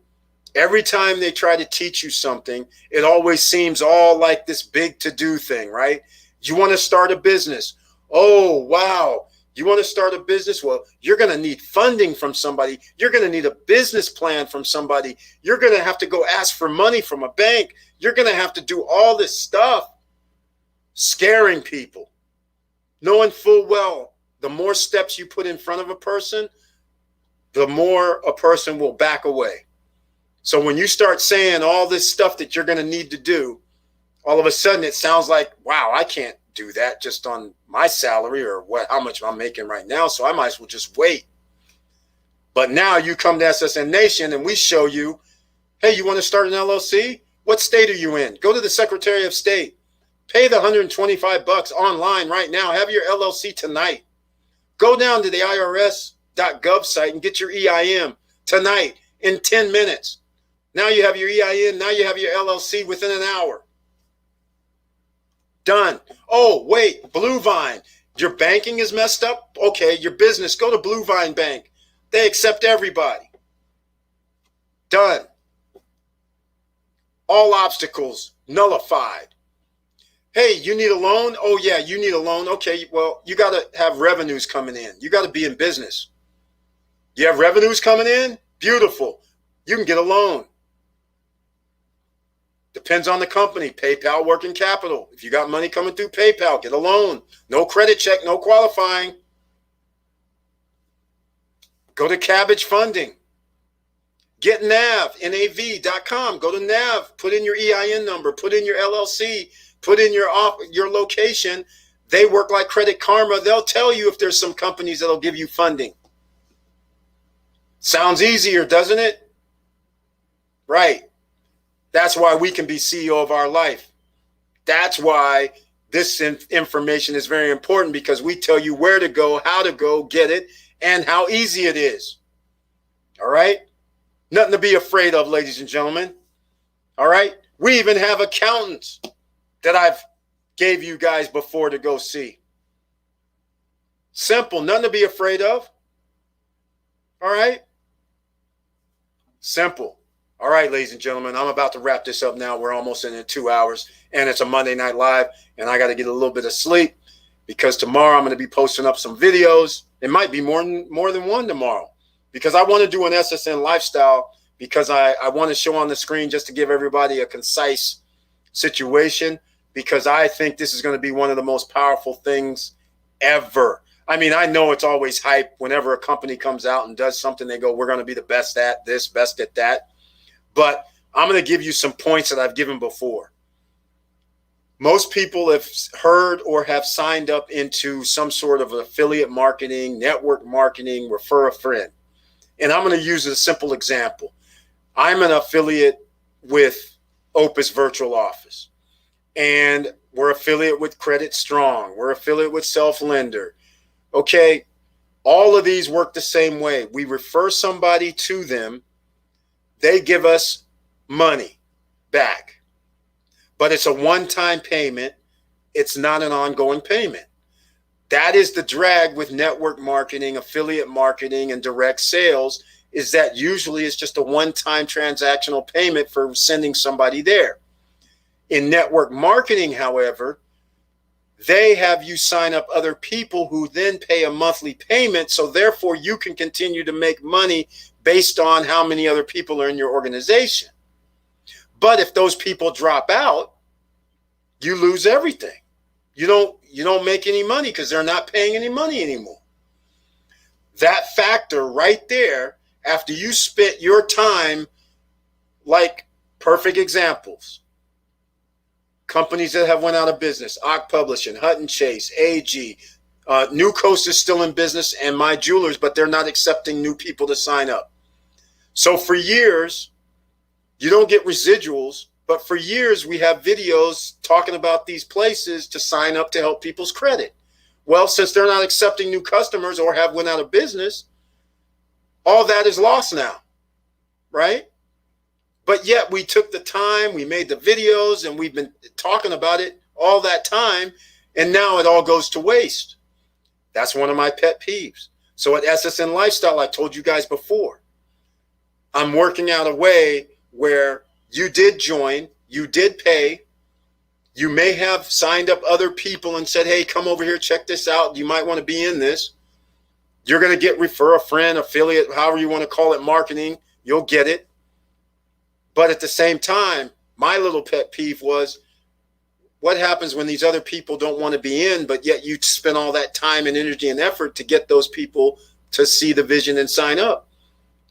every time they try to teach you something, it always seems all like this big to-do thing, right? You want to start a business. Oh, wow. You want to start a business? Well, you're going to need funding from somebody. You're going to need a business plan from somebody. You're going to have to go ask for money from a bank. You're going to have to do all this stuff, scaring people, knowing full well the more steps you put in front of a person, the more a person will back away. So when you start saying all this stuff that you're going to need to do, all of a sudden it sounds like, wow, I can't do that just on my salary or how much I'm making right now. So I might as well just wait. But now you come to SSN Nation and we show you, hey, you want to start an LLC? What state are you in? Go to the Secretary of State. Pay the $125 online right now. Have your LLC tonight. Go down to the IRS.gov site and get your EIN tonight in 10 minutes. Now you have your EIN. Now you have your LLC within an hour. Done. Oh, wait, Blue Vine. Your banking is messed up? Okay, your business, go to Blue Vine Bank. They accept everybody. Done. All obstacles nullified. Hey, you need a loan? Oh, yeah, you need a loan. Okay, well, you got to have revenues coming in. You got to be in business. You have revenues coming in? Beautiful. You can get a loan. Depends on the company. PayPal working capital. If you got money coming through PayPal, get a loan. No credit check, no qualifying. Go to Cabbage Funding. Get NAV, NAV.com. Go to NAV. Put in your EIN number. Put in your LLC. Put in your location. They work like Credit Karma. They'll tell you if there's some companies that'll give you funding. Sounds easier, doesn't it? Right. That's why we can be CEO of our life. That's why this information is very important, because we tell you where to go, how to go get it, and how easy it is. All right? Nothing to be afraid of, ladies and gentlemen. All right? We even have accountants that I've gave you guys before to go see. Simple. Nothing to be afraid of. All right? Simple. All right, ladies and gentlemen, I'm about to wrap this up now. We're almost in 2 hours, and it's a Monday Night Live, and I got to get a little bit of sleep because tomorrow I'm going to be posting up some videos. It might be more than one tomorrow, because I want to do an SSN lifestyle, because I want to show on the screen just to give everybody a concise situation, because I think this is going to be one of the most powerful things ever. I mean, I know it's always hype whenever a company comes out and does something. They go, we're going to be the best at this, best at that. But I'm going to give you some points that I've given before. Most people have heard or have signed up into some sort of affiliate marketing, network marketing, refer a friend. And I'm going to use a simple example. I'm an affiliate with Opus Virtual Office, and we're affiliate with Credit Strong. We're affiliate with Self-Lender. Okay, all of these work the same way. We refer somebody to them. They give us money back. but it's a one-time payment. It's not an ongoing payment. That is the drag with network marketing, affiliate marketing, and direct sales, is that usually it's just a one-time transactional payment for sending somebody there. In network marketing, however, they have you sign up other people who then pay a monthly payment, so therefore you can continue to make money based on how many other people are in your organization. But if those people drop out, you lose everything. You don't make any money because they're not paying any money anymore. That factor right there, after you spent your time, like perfect examples, companies that have went out of business, Ock Publishing, Hutton Chase, AG, New Coast is still in business, and My Jewelers, but they're not accepting new people to sign up. So for years, you don't get residuals, but for years we have videos talking about these places to sign up to help people's credit. Well, since they're not accepting new customers or have went out of business, all that is lost now, right? But yet we took the time, we made the videos, and we've been talking about it all that time, and now it all goes to waste. That's one of my pet peeves. So at SSN Lifestyle, I told you guys before, I'm working out a way where you did join, you did pay, you may have signed up other people and said, hey, come over here, check this out. You might want to be in this. You're going to get refer a friend, affiliate, however you want to call it, marketing. You'll get it. But at the same time, my little pet peeve was, what happens when these other people don't want to be in, but yet you spend all that time and energy and effort to get those people to see the vision and sign up?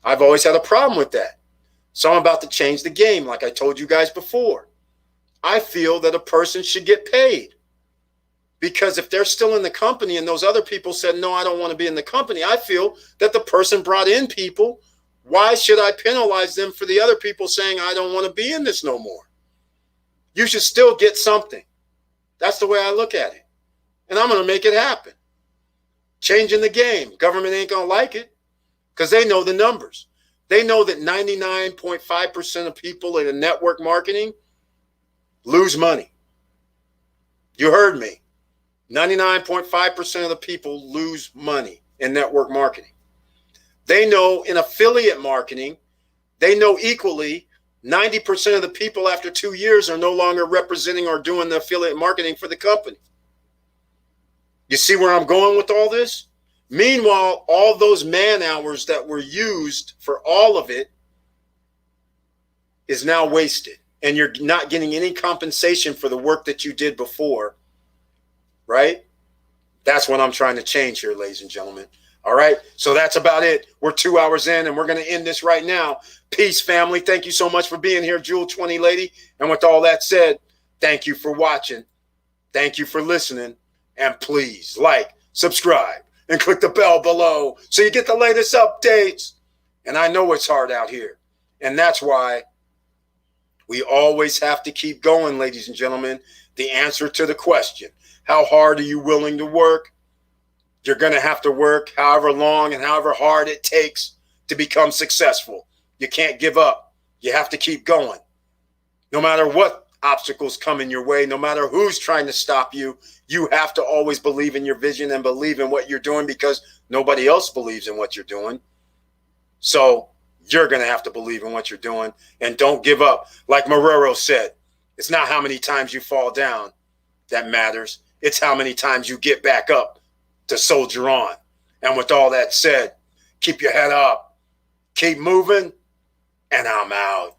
I've always had a problem with that. So I'm about to change the game, like I told you guys before. I feel that a person should get paid, because if they're still in the company and those other people said, no, I don't want to be in the company, I feel that the person brought in people. Why should I penalize them for the other people saying, I don't want to be in this no more? You should still get something. That's the way I look at it. And I'm going to make it happen. Changing the game. Government ain't going to like it because they know the numbers. They know that 99.5% of people in network marketing lose money. You heard me. 99.5% of the people lose money in network marketing. They know in affiliate marketing, they know equally 90% of the people after 2 years are no longer representing or doing the affiliate marketing for the company. You see where I'm going with all this? Meanwhile, all those man hours that were used for all of it is now wasted. And you're not getting any compensation for the work that you did before, right? That's what I'm trying to change here, ladies and gentlemen. All right, so that's about it. We're 2 hours in, and we're going to end this right now. Peace, family. Thank you so much for being here, Jewel 20 Lady. And with all that said, thank you for watching. Thank you for listening. And please like, subscribe, and click the bell below so you get the latest updates. And I know it's hard out here. And that's why we always have to keep going, ladies and gentlemen. The answer to the question, how hard are you willing to work? You're going to have to work however long and however hard it takes to become successful. You can't give up. You have to keep going. No matter what obstacles come in your way, no matter who's trying to stop you, you have to always believe in your vision and believe in what you're doing, because nobody else believes in what you're doing. So you're going to have to believe in what you're doing, and don't give up. Like Marrero said, it's not how many times you fall down that matters. It's how many times you get back up to soldier on. And with all that said, keep your head up, keep moving, and I'm out.